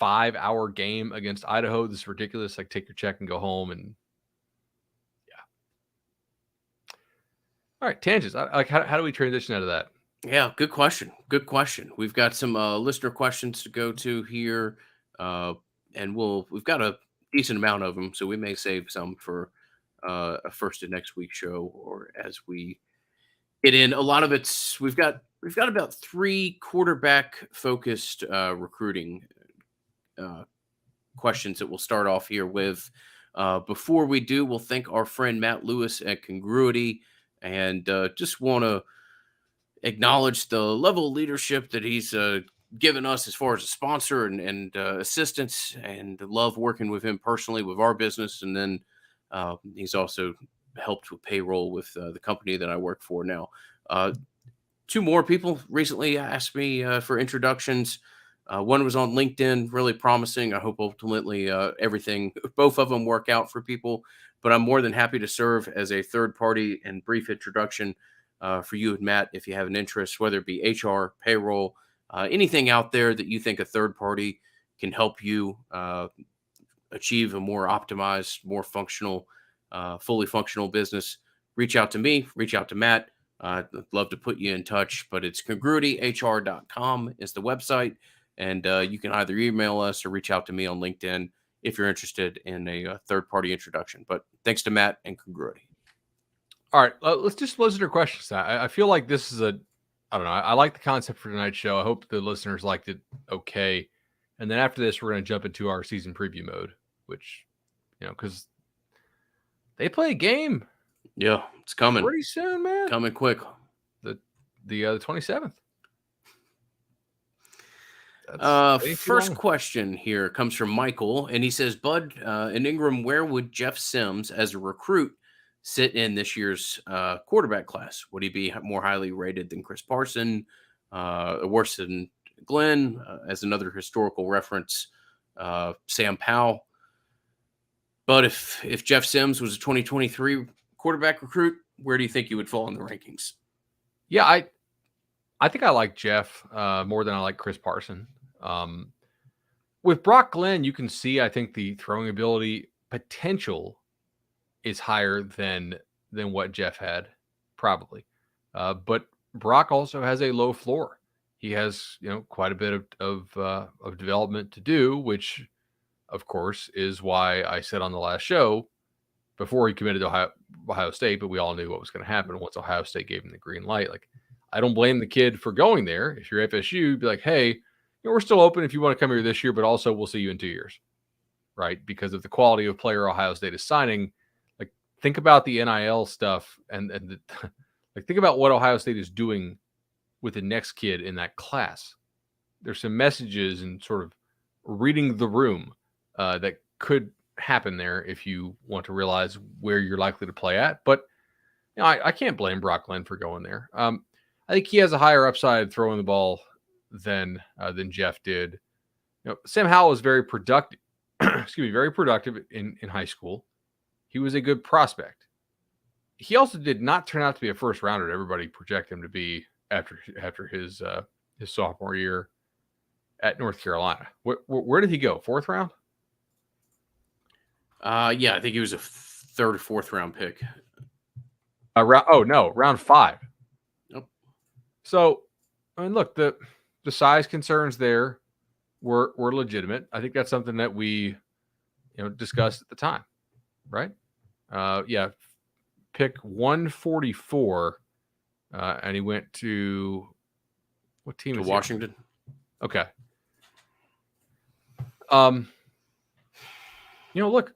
5-hour game against Idaho. This is ridiculous. Like take your check and go home. And yeah. All right. Tangents. Like how do we transition out of that? Yeah. Good question. We've got some listener questions to go to here. And we've got a decent amount of them. So we may save some for a first of next week's show, or as we get in. A lot of it's we've got about 3 quarterback focused recruiting questions that we'll start off here with. Before we do, we'll thank our friend Matt Lewis at Congruity, and just want to acknowledge the level of leadership that he's given us as far as a sponsor and assistance, and love working with him personally with our business. And then he's also helped with payroll with the company that I work for now. Two more people recently asked me for introductions. One was on LinkedIn, really promising. I hope ultimately both of them work out for people. But I'm more than happy to serve as a third party and brief introduction for you and Matt if you have an interest, whether it be HR, payroll, anything out there that you think a third party can help you achieve a more optimized, more functional, fully functional business. Reach out to me, reach out to Matt. I'd love to put you in touch, but it's congruityhr.com is the website. And you can either email us or reach out to me on LinkedIn if you're interested in a third-party introduction. But thanks to Matt and Congruity. All right, let's just listen to questions. I feel like this is I don't know. I like the concept for tonight's show. I hope the listeners liked it okay. And then after this, we're going to jump into our season preview mode, which, because they play a game. Yeah, it's coming. Pretty soon, man. Coming quick. The 27th. First question here comes from Michael, and he says, Bud and Ingram, where would Jeff Sims as a recruit sit in this year's quarterback class? Would he be more highly rated than Chris Parson, worse than Glenn? As another historical reference, Sam Powell. But if Jeff Sims was a 2023 quarterback recruit, where do you think he would fall in the rankings? Yeah, I think I like Jeff more than I like Chris Parson. With Brock Glenn, you can see, I think the throwing ability potential is higher than what Jeff had, probably. But Brock also has a low floor. He has, quite a bit of development to do, which, of course, is why I said on the last show, before he committed to Ohio State, but we all knew what was going to happen once Ohio State gave him the green light. Like, I don't blame the kid for going there. If you're FSU, you'd be like, hey, we're still open if you want to come here this year, but also we'll see you in 2 years, right? Because of the quality of player Ohio State is signing. Like, think about the NIL stuff and think about what Ohio State is doing with the next kid in that class. There's some messages and sort of reading the room that could happen there if you want to realize where you're likely to play at. But I can't blame Brock Glenn for going there. I think he has a higher upside throwing the ball than Jeff did. Sam Howell was very productive. Very productive in high school. He was a good prospect. He also did not turn out to be a first rounder. Everybody projected him to be after his sophomore year at North Carolina. Where did he go? Fourth round? Yeah, I think he was a third or fourth round pick. Round 5. Nope. So, I mean, look, the size concerns there were legitimate. I think that's something that we, discussed at the time, right? Pick 144, and he went to what team? To Washington. Okay. Look,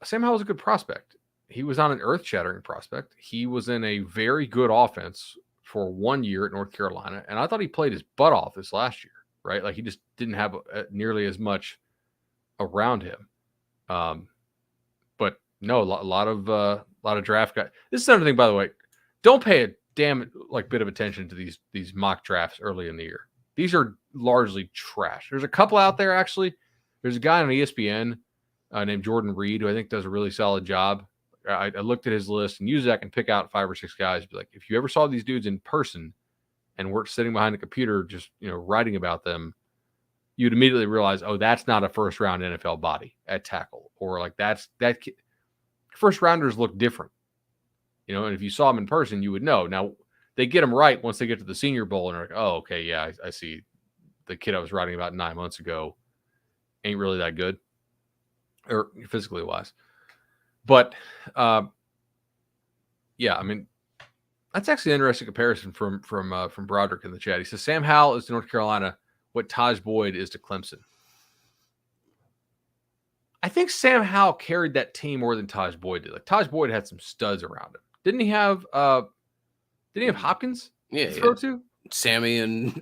Sam Howell's a good prospect. He was on an earth-shattering prospect. He was in a very good offense for 1 year at North Carolina, and I thought he played his butt off this last year, right? Like, he just didn't have nearly as much around him. But no, a lot of draft guys. This is another thing, by the way. Don't pay a damn bit of attention to these mock drafts early in the year. These are largely trash. There's a couple out there, actually. There's a guy on ESPN named Jordan Reed, who I think does a really solid job. I looked at his list, and usually I can pick out 5 or 6 guys. Be like, if you ever saw these dudes in person and weren't sitting behind a computer just writing about them, you'd immediately realize, oh, that's not a first round NFL body at tackle, or that first rounders look different, And if you saw them in person, you would know. Now they get them right once they get to the Senior Bowl, and they're like, oh, okay, yeah, I see. The kid I was writing about 9 months ago ain't really that good, or physically wise. But, I mean, that's actually an interesting comparison from Broderick in the chat. He says Sam Howell is to North Carolina what Taj Boyd is to Clemson. I think Sam Howell carried that team more than Taj Boyd did. Like, Taj Boyd had some studs around him. Didn't he have Hopkins? Yeah, to throw to? Sammy and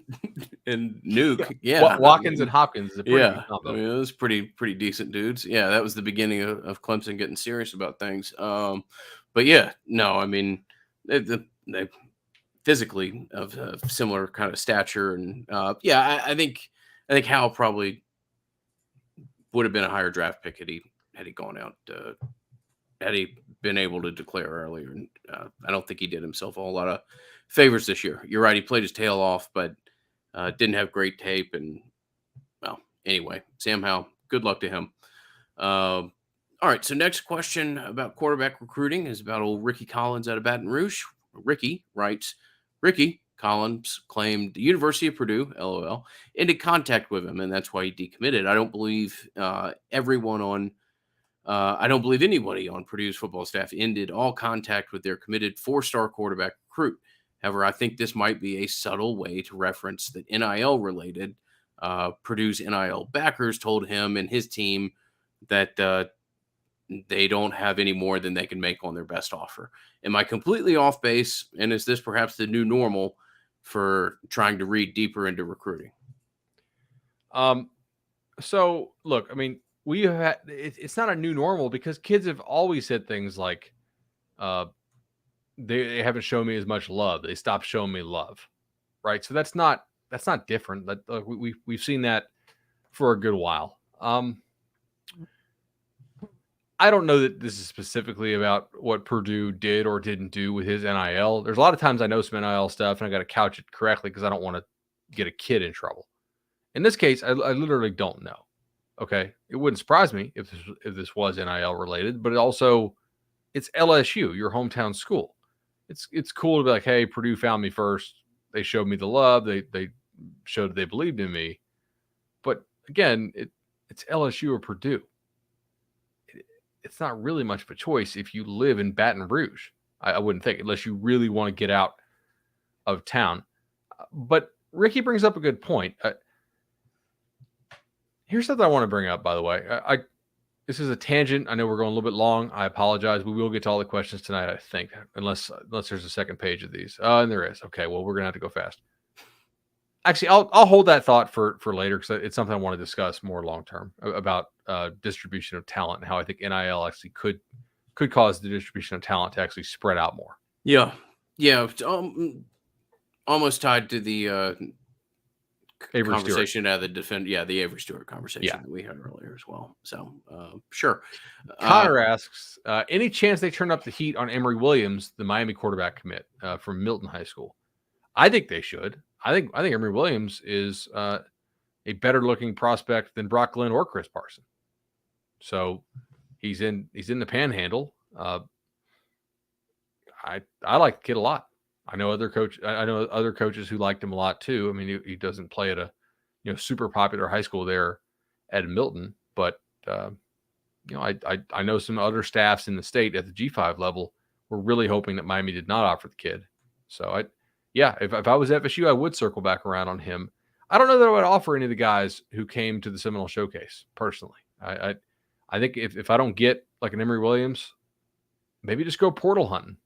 and Nuke. Yeah. Watkins and Hopkins is a pretty good combo. I mean, it was pretty decent dudes. Yeah, that was the beginning of Clemson getting serious about things. But yeah, no, I mean, they physically of similar kind of stature, and I think Hal probably would have been a higher draft pick had he gone out, had he been able to declare earlier. And I don't think he did himself a whole lot of favors this year. You're right, he played his tail off, but didn't have great tape. And well, anyway, Sam Howell, good luck to him. All right, so next question about quarterback recruiting is about old Ricky Collins out of Baton Rouge. Ricky writes, Ricky Collins claimed the University of Purdue, LOL, ended contact with him, and that's why he decommitted. I don't believe I don't believe anybody on Purdue's football staff ended all contact with their committed 4-star quarterback recruit. However, I think this might be a subtle way to reference that NIL related. Purdue's NIL backers told him and his team that they don't have any more than they can make on their best offer. Am I completely off base? And is this perhaps the new normal for trying to read deeper into recruiting? So look, I mean, we have had, it's not a new normal because kids have always said things like, they haven't shown me as much love. They stopped showing me love. Right. So that's not different. We've seen that for a good while. I don't know that this is specifically about what Purdue did or didn't do with his NIL. There's a lot of times I know some NIL stuff and I got to couch it correctly because I don't want to get a kid in trouble. In this case, I literally don't know. Okay. It wouldn't surprise me if this was NIL related, but it's LSU, your hometown school. It's cool to be like, hey, Purdue found me first. They showed me the love. They showed they believed in me. But again, it's LSU or Purdue. It's not really much of a choice if you live in Baton Rouge. I wouldn't think, unless you really want to get out of town. But Ricky brings up a good point. Here's something I want to bring up, by the way. This is a tangent. I know we're going a little bit long. I apologize. We will get to all the questions tonight, I think, unless there's a second page of these. And there is. Okay, well, we're going to have to go fast. Actually, I'll hold that thought for later because it's something I want to discuss more long-term about distribution of talent and how I think NIL actually could cause the distribution of talent to actually spread out more. Yeah. Almost tied to the Avery conversation Stewart. out of the Avery Stewart conversation that we had earlier as well. So, sure. Connor asks, any chance they turn up the heat on Emory Williams, the Miami quarterback commit from Milton High School? I think they should. I think Emory Williams is a better looking prospect than Brock Glenn or Chris Parson. So he's in the Panhandle. I like the kid a lot. I know other coaches who liked him a lot too. I mean, he doesn't play at a super popular high school there at Milton, but I know some other staffs in the state at the G5 level were really hoping that Miami did not offer the kid. So if I was FSU, I would circle back around on him. I don't know that I would offer any of the guys who came to the Seminole Showcase personally. I think if I don't get like an Emory Williams, maybe just go portal hunting.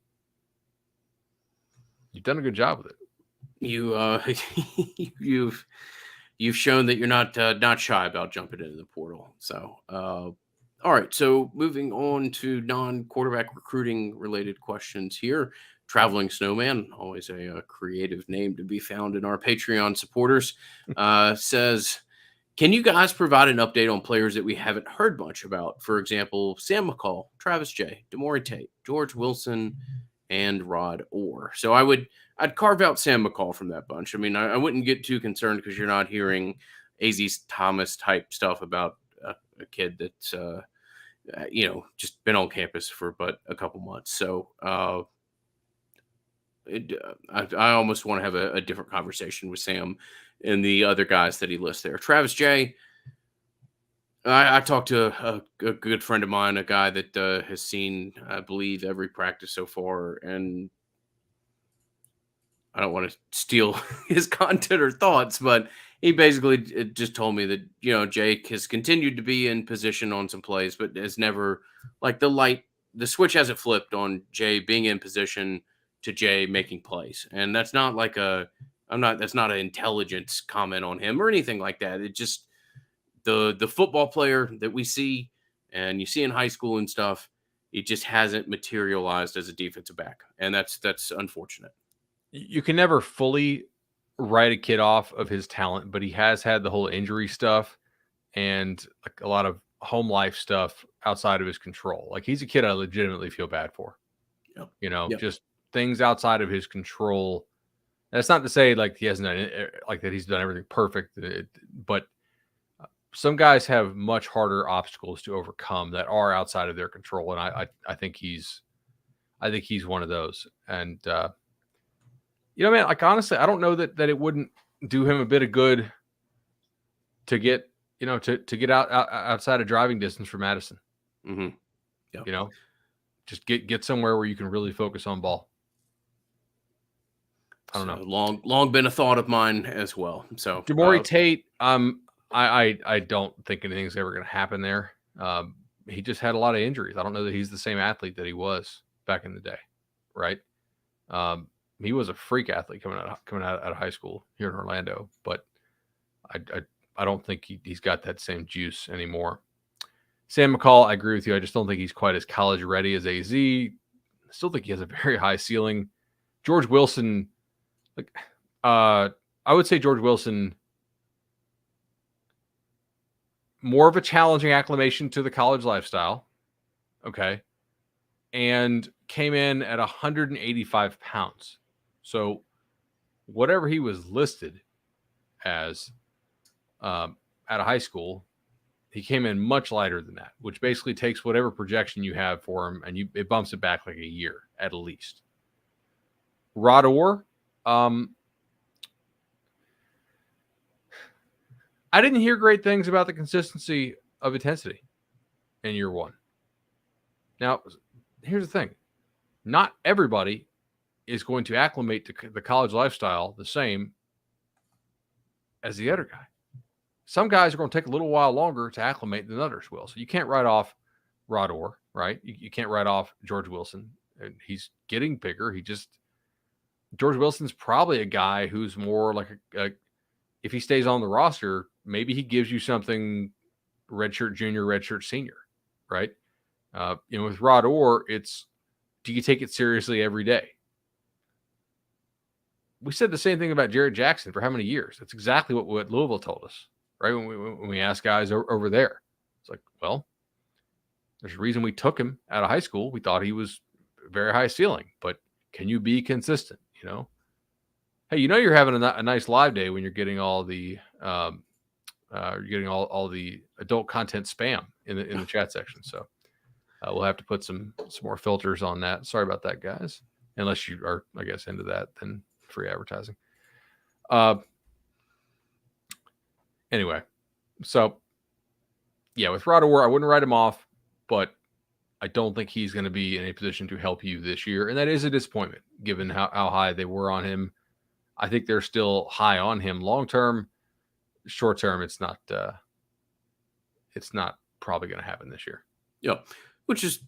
You've done a good job with it. You've shown that you're not shy about jumping into the portal. So, all right. So moving on to non-quarterback recruiting related questions here. Traveling Snowman, always a creative name to be found in our Patreon supporters, says, can you guys provide an update on players that we haven't heard much about? For example, Sam McCall, Travis J, Demori Tate, George Wilson, and Rod Orr. So I'd carve out Sam McCall from that bunch. I mean, I wouldn't get too concerned because you're not hearing AZ Thomas type stuff about a kid that's, just been on campus for but a couple months. So I almost want to have a different conversation with Sam and the other guys that he lists there. Travis J, I talked to a good friend of mine, a guy that has seen, I believe, every practice so far, and I don't want to steal his content or thoughts, but he basically just told me that, Jake has continued to be in position on some plays, but has never, like the switch hasn't flipped on Jay being in position to Jay making plays. And that's not like a That's not an intelligence comment on him or anything like that. It just the football player that we see and you see in high school and stuff, it just hasn't materialized as a defensive back. And that's unfortunate. You can never fully write a kid off of his talent, but he has had the whole injury stuff and like a lot of home life stuff outside of his control. Like he's a kid I legitimately feel bad for. Yep. You know, Yep. just things outside of his control. That's not to say like he hasn't done it, like that he's done everything perfect, but some guys have much harder obstacles to overcome that are outside of their control, and I think he's one of those. And you know, man, like honestly, I don't know that it wouldn't do him a bit of good to get to get outside of driving distance for Madison. Mm-hmm. Yep. You know, just get somewhere where you can really focus on ball. I don't know. Long been a thought of mine as well. So Demori Tate, I don't think anything's ever going to happen there. He just had a lot of injuries. I don't know that he's the same athlete that he was back in the day, right? He was a freak athlete coming out of high school here in Orlando, but I don't think he's got that same juice anymore. Sam McCall, I agree with you. I just don't think he's quite as college ready as AZ. I still think he has a very high ceiling. George Wilson, I would say George Wilson, more of a challenging acclimation to the college lifestyle. Okay. And came in at 185 pounds. So whatever he was listed as out of high school, he came in much lighter than that, which basically takes whatever projection you have for him and it bumps it back like a year at least. Rod Orr, I didn't hear great things about the consistency of intensity in year one. Now, here's the thing. Not everybody is going to acclimate to the college lifestyle the same as the other guy. Some guys are going to take a little while longer to acclimate than others will. So you can't write off Rod Orr, right? You can't write off George Wilson. And he's getting bigger. George Wilson's probably a guy who's more like if he stays on the roster, maybe he gives you something redshirt junior, redshirt senior, right? With Rod Orr, it's, do you take it seriously every day? We said the same thing about Jared Jackson for how many years? That's exactly what Louisville told us, right? When we asked guys over there, it's like, well, there's a reason we took him out of high school. We thought he was very high ceiling, but can you be consistent? Hey, you're having a nice live day when you're getting all the all the adult content spam in the chat section. So we'll have to put some more filters on that. Sorry about that, guys. Unless you are, I guess, into that, then free advertising. Anyway, so yeah, with Rod Orr, I wouldn't write him off, but I don't think he's going to be in a position to help you this year. And that is a disappointment given how high they were on him. I think they're still high on him long-term. Short-term, it's not probably going to happen this year. Yeah. Which is,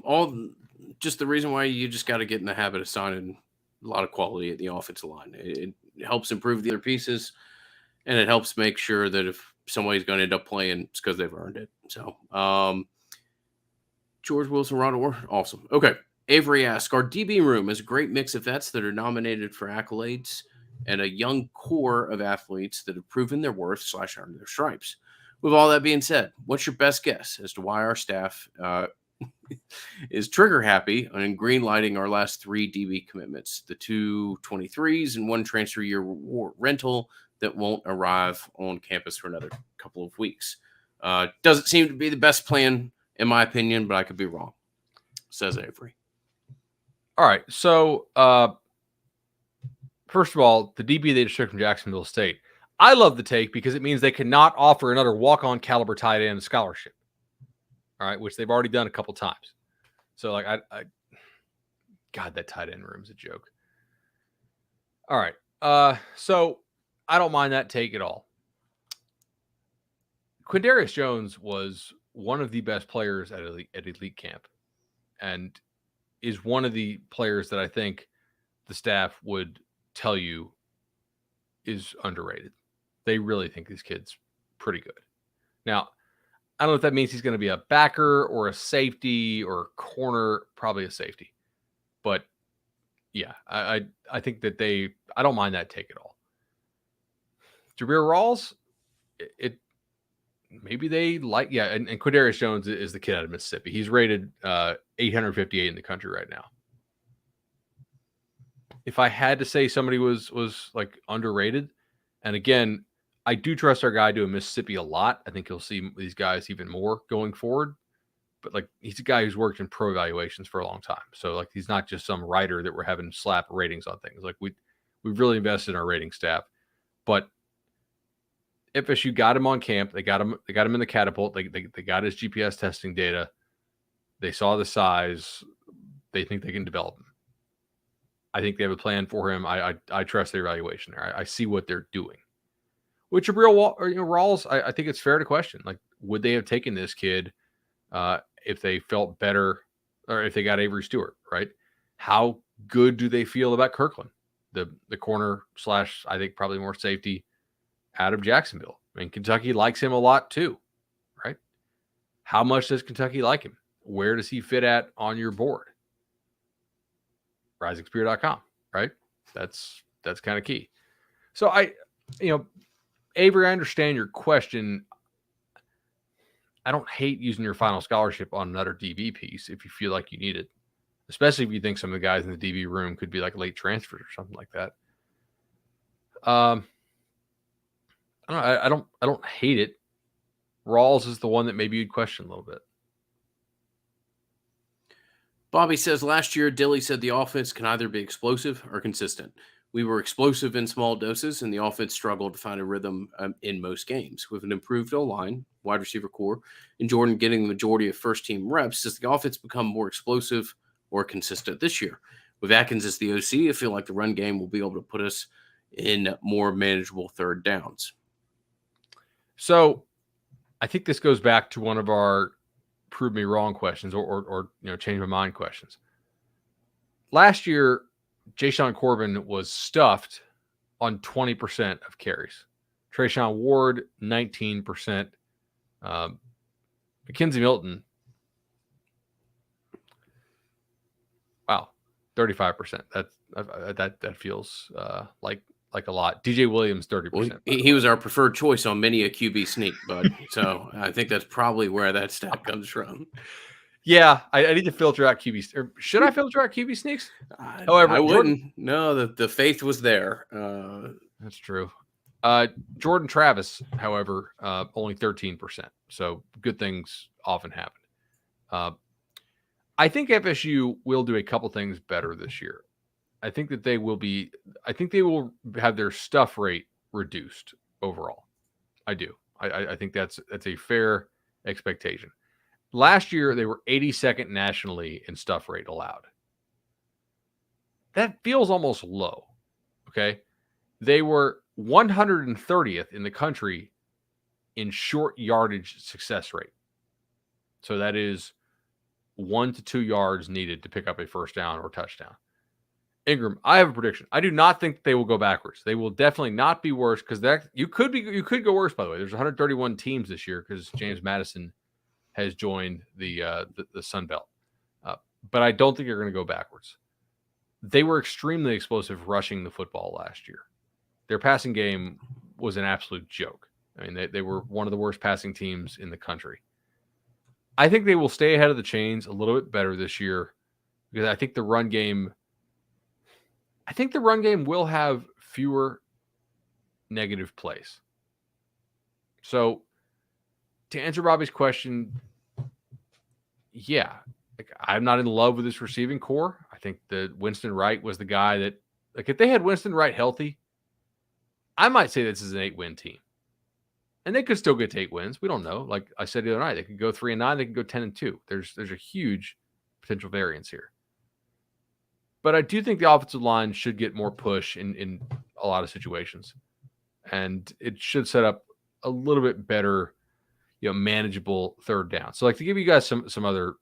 all just the reason why you just got to get in the habit of signing a lot of quality at the offensive line. It helps improve the other pieces, and it helps make sure that if somebody's going to end up playing, it's because they've earned it. So, George Wilson, Rod Orr, awesome. Okay. Avery asks, our DB room is a great mix of vets that are nominated for accolades and a young core of athletes that have proven their worth / earned their stripes. With all that being said, what's your best guess as to why our staff is trigger happy on green lighting our last 3 DB commitments, the 2 23s and 1 transfer year rental that won't arrive on campus for another couple of weeks? Doesn't seem to be the best plan, in my opinion, but I could be wrong, says Avery. All right. So, first of all, the DB they just took from Jacksonville State, I love the take because it means they cannot offer another walk-on caliber tight end scholarship. All right, which they've already done a couple times. So, like, God, that tight end room's a joke. All right. So I don't mind that take at all. Quindarius Jones was one of the best players at elite camp, and is one of the players that I think the staff would tell you is underrated. They really think this kid's pretty good. Now, I don't know if that means he's going to be a backer or a safety or a corner, probably a safety. But yeah, I think that I don't mind that take at all. Jameer Rawls, maybe they like, and Quindarius Jones is the kid out of Mississippi. He's rated 858 in the country right now. If I had to say somebody was like underrated, and again, I do trust our guy doing Mississippi a lot. I think he'll see these guys even more going forward. But like, he's a guy who's worked in pro evaluations for a long time. So like, he's not just some writer that we're having slap ratings on things. Like we've really invested in our rating staff. But FSU got him on camp. They got him in the catapult. They got his GPS testing data. They saw the size. They think they can develop him. I think they have a plan for him. I trust their evaluation there. I see what they're doing. Which Rawls, I think it's fair to question. Like, would they have taken this kid if they felt better, or if they got Avery Stewart, right? How good do they feel about Kirkland, the corner / I think probably more safety out of Jacksonville? I mean, Kentucky likes him a lot too, right? How much does Kentucky like him? Where does he fit at on your board? RisingSpear.com, right? That's kind of key. So Avery, I understand your question. I don't hate using your final scholarship on another DB piece if you feel like you need it, especially if you think some of the guys in the DB room could be like late transfers or something like that. I don't hate it. Rawls is the one that maybe you'd question a little bit. Bobby says last year, Dilly said the offense can either be explosive or consistent. We were explosive in small doses, and the offense struggled to find a rhythm in most games. With an improved O-line, wide receiver core, and Jordan getting the majority of first-team reps, does the offense become more explosive or consistent this year? With Atkins as the OC, I feel like the run game will be able to put us in more manageable third downs. So I think this goes back to one of our prove me wrong questions or change my mind questions. Last year, Jayshon Corbin was stuffed on 20% of carries. Trayshawn Ward, 19%. Mackenzie Milton, 35%. That feels like a lot. DJ Williams, 30%. Well, he was our preferred choice on many a QB sneak, bud. So I think that's probably where that stat comes from. Yeah, I need to filter out QB. Or should I filter out QB sneaks? However, I wouldn't. No, the faith was there. That's true. Jordan Travis, however, only 13%. So good things often happen. I think FSU will do a couple things better this year. I think they will have their stuff rate reduced overall. I do. I think that's a fair expectation. Last year, they were 82nd nationally in stuff rate allowed. That feels almost low. Okay. They were 130th in the country in short yardage success rate. So that is 1 to 2 yards needed to pick up a first down or touchdown. Ingram, I have a prediction. I do not think they will go backwards. They will definitely not be worse, because you could go worse, by the way. There's 131 teams this year because James Madison has joined the Sun Belt. But I don't think you're going to go backwards. They were extremely explosive rushing the football last year. Their passing game was an absolute joke. I mean, they were one of the worst passing teams in the country. I think they will stay ahead of the chains a little bit better this year, because I think the run game will have fewer negative plays. So to answer Robbie's question, yeah, I'm not in love with this receiving core. I think that Winston Wright was the guy that, if they had Winston Wright healthy, I might say this is an 8-win team. And they could still get to 8 wins. We don't know. Like I said the other night, they could go 3-9. They could go 10-2. There's a huge potential variance here. But I do think the offensive line should get more push in a lot of situations. And it should set up a little bit better, manageable third down. So to give you guys some other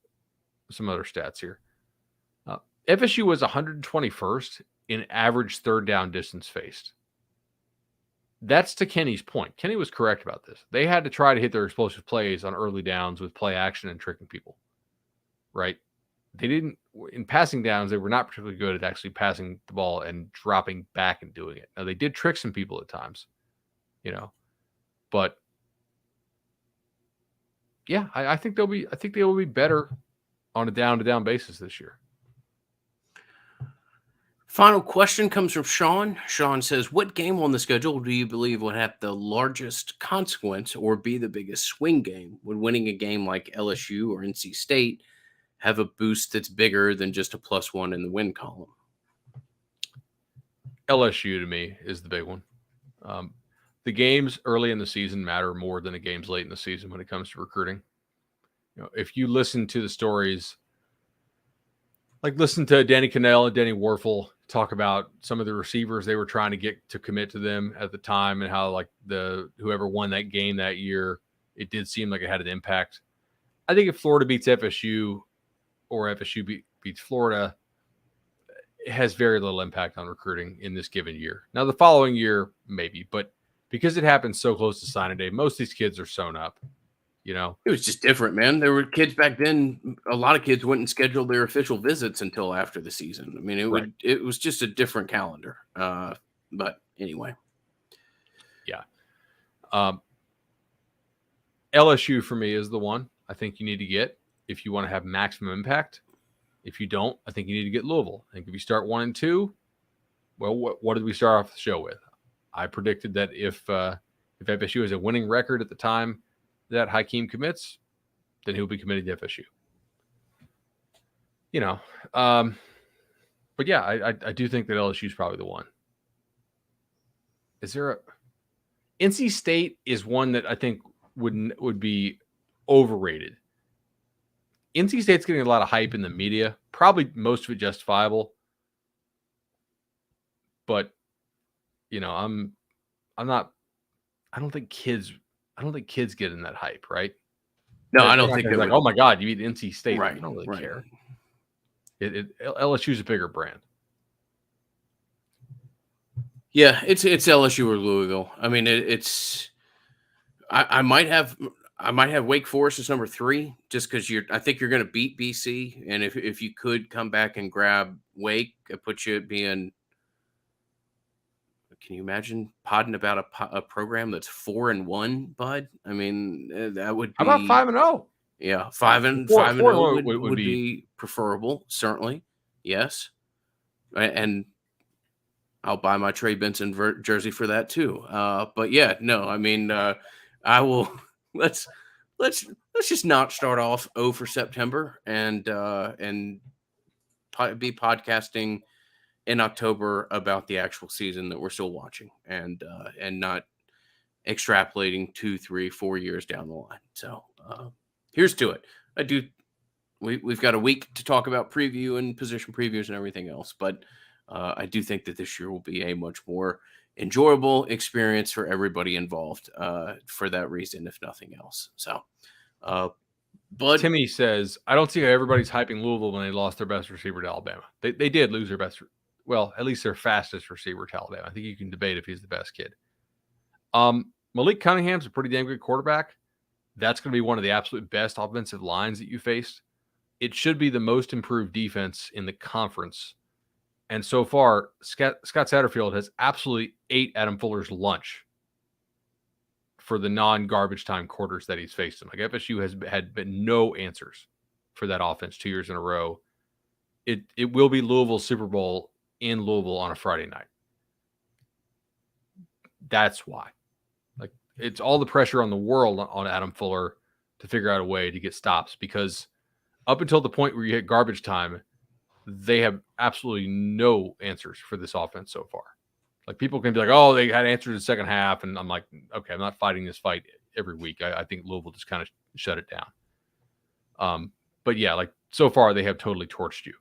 stats here. FSU was 121st in average third down distance faced. that's to Kenny's point. Kenny was correct about this. They had to try to hit their explosive plays on early downs with play action and tricking people, right? They didn't, in passing downs, they were not particularly good at actually passing the ball and dropping back and doing it. Now, they did trick some people at times, but yeah, I think they will be better on a down-to-down basis this year. Final question comes from Sean. Sean says, what game on the schedule do you believe would have the largest consequence or be the biggest swing game? Would winning a game like LSU or NC State have a boost that's bigger than just a +1 in the win column? LSU to me is the big one. The games early in the season matter more than the games late in the season when it comes to recruiting. If you listen to the stories, like listen to Danny Cannell and Danny Warfel talk about some of the receivers they were trying to get to commit to them at the time and how like whoever won that game that year, it did seem like it had an impact. I think if Florida beats FSU or FSU beats Florida, it has very little impact on recruiting in this given year. Now, the following year, maybe, but because it happened so close to signing day, most of these kids are sewn up, It was just different, man. There were kids back then. A lot of kids wouldn't schedule their official visits until after the season. I mean, it was just a different calendar. But anyway. Yeah. LSU for me is the one I think you need to get if you want to have maximum impact. If you don't, I think you need to get Louisville. I think if you start 1-2, well, what did we start off the show with? I predicted that if FSU has a winning record at the time that Hakeem commits, then he'll be committed to FSU. But yeah, I do think that LSU is probably the one. Is there NC State is one that I think would be overrated. NC State's getting a lot of hype in the media, probably most of it justifiable. But I don't think kids get in that hype, right? No, I don't think they're like, oh my God, you beat NC State. Right, I don't really right. care. LSU's a bigger brand. Yeah, it's LSU or Louisville. I mean, I might have Wake Forest as number 3 just because I think you're going to beat BC, and if you could come back and grab Wake, it puts you at being. Can you imagine podding about a program that's 4-1, Bud? I mean, that would be. How about 5-0? Yeah, 5-0 would be preferable, certainly. Yes, and I'll buy my Trey Benson jersey for that too. But yeah, no, I mean, I will. Let's just not start off 0 for September and be podcasting in October about the actual season that we're still watching and not extrapolating 2, 3, 4 years down the line. So here's to it. We've got a week to talk about preview and position previews and everything else, but I do think that this year will be a much more enjoyable experience for everybody involved for that reason, if nothing else. So, Bud Timmy says, I don't see how everybody's hyping Louisville when they lost their best receiver to Alabama. They did lose their best, at least their fastest receiver to Alabama. I think you can debate if he's the best kid. Malik Cunningham's a pretty damn good quarterback. That's going to be one of the absolute best offensive lines that you faced. It should be the most improved defense in the conference. And so far, Scott Satterfield has absolutely ate Adam Fuller's lunch for the non-garbage time quarters that he's faced him. Like FSU had been no answers for that offense 2 years in a row. It will be Louisville's Super Bowl in Louisville on a Friday night. That's why. Like it's all the pressure on the world on Adam Fuller to figure out a way to get stops, because up until the point where you hit garbage time, they have absolutely no answers for this offense so far. Like people can be like, oh, they had answers in the second half. And I'm like, okay, I'm not fighting this fight every week. I think Louisville just kind of shut it down. But yeah, like so far they have totally torched you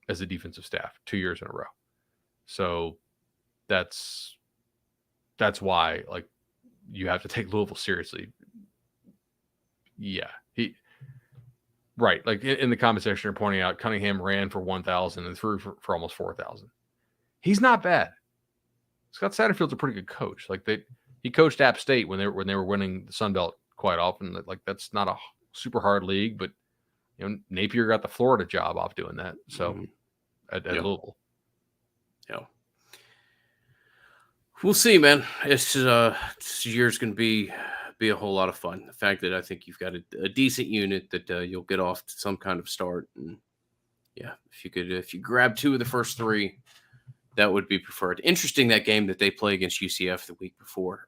as a defensive staff 2 years in a row. So that's why like you have to take Louisville seriously. Yeah. Right. Like in the comment section, you're pointing out Cunningham ran for 1,000 and threw for almost 4,000. He's not bad. Scott Satterfield's a pretty good coach. Like he coached App State when they were winning the Sun Belt quite often. Like that's not a super hard league, but Napier got the Florida job off doing that. So at Louisville. Yeah. We'll see, man. This year's going to be a whole lot of fun. The fact that I think you've got a decent unit that you'll get off to some kind of start, and if you grab 2 of the first 3, that would be preferred. Interesting, that game that they play against UCF the week before.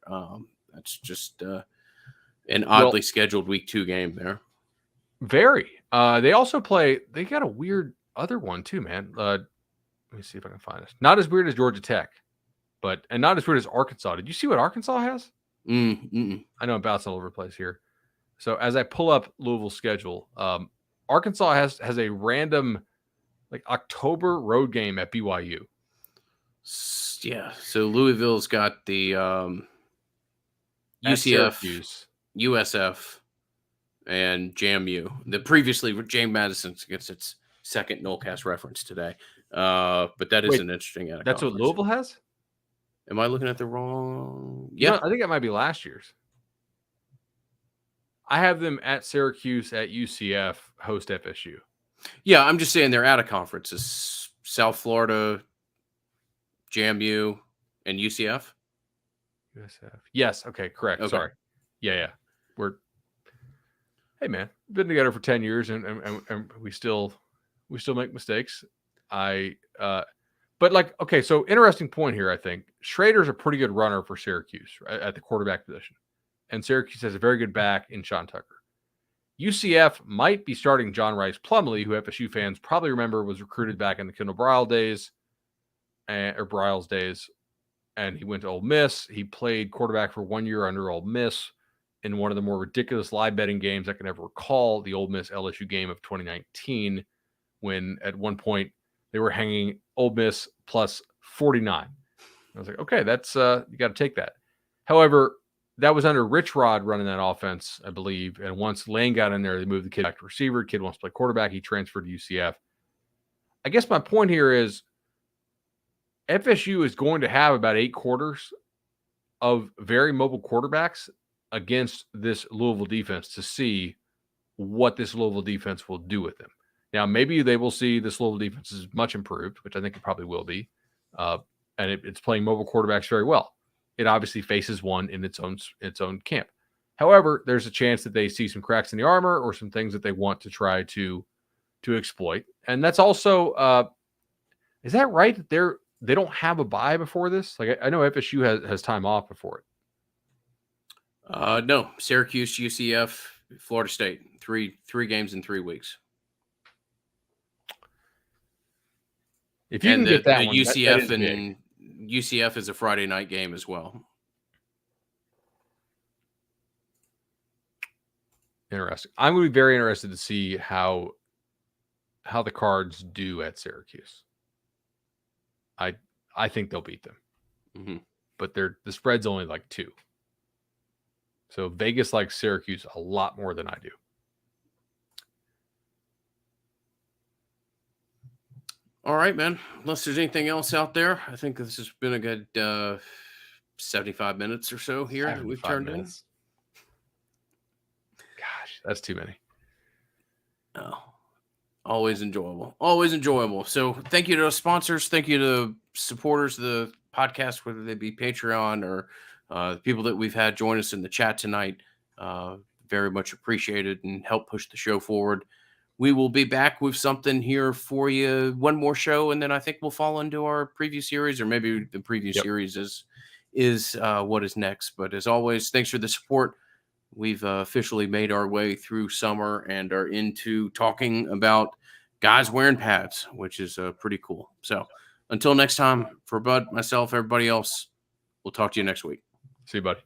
That's just an oddly scheduled week 2 game there. Very. They also play. They got a weird other one too, man. Let me see if I can find this. Not as weird as Georgia Tech, and not as weird as Arkansas. Did you see what Arkansas has? I know I'm bouncing all over the place here. So as I pull up Louisville's schedule, Arkansas has a random October road game at BYU. Yeah. So Louisville's got the UCF, USF, and JMU. The previously James Madison's against its second Nolecast reference today. But that is an interesting. That's what Louisville has? Am I looking at the wrong? Yeah, I think that might be last year's. I have them at Syracuse, at UCF, host FSU. Yeah, I'm just saying they're out of conferences. South Florida, JMU, and UCF. USF. Yes. Okay. Correct. Okay. Sorry. Yeah. Hey, man, we've been together for 10 years, and we still make mistakes. So interesting point here. I think Schrader's a pretty good runner for Syracuse, right, at the quarterback position, and Syracuse has a very good back in Sean Tucker. UCF might be starting John Rice Plumlee, who FSU fans probably remember was recruited back in the Kendall Briles days, and he went to Ole Miss. He played quarterback for 1 year under Ole Miss in one of the more ridiculous live betting games I can ever recall, the Ole Miss LSU game of 2019, when at one point they were hanging Ole Miss plus 49. I was like, okay, that's you got to take that. However, that was under Rich Rod running that offense, I believe. And once Lane got in there, they moved the kid back to receiver. Kid wants to play quarterback. He transferred to UCF. I guess my point here is FSU is going to have about 8 quarters of very mobile quarterbacks against this Louisville defense to see what this Louisville defense will do with them. Now, maybe they will see this Louisville defense is much improved, which I think it probably will be. And it's playing mobile quarterbacks very well. It obviously faces one in its own camp. However, there's a chance that they see some cracks in the armor or some things that they want to try to exploit. And that's also, is that right that they don't have a bye before this? Like I know FSU has time off before it. No, Syracuse, UCF, Florida State, three games in 3 weeks. If you can get that one, UCF and UCF is a Friday night game as well. Interesting. I'm going to be very interested to see how the Cards do at Syracuse. I think they'll beat them, but the spread's only like 2. So Vegas likes Syracuse a lot more than I do. All right, man. Unless there's anything else out there, I think this has been a good 75 minutes or so here that we've turned in. Gosh, that's too many. Oh, always enjoyable. Always enjoyable. So thank you to our sponsors. Thank you to supporters of the podcast, whether they be Patreon or the people that we've had join us in the chat tonight. Very much appreciated and help push the show forward. We will be back with something here for you. One more show, and then I think we'll fall into our preview series, or maybe the preview series is what is next. But as always, thanks for the support. We've officially made our way through summer and are into talking about guys wearing pads, which is pretty cool. So until next time, for Bud, myself, everybody else, we'll talk to you next week. See you, buddy.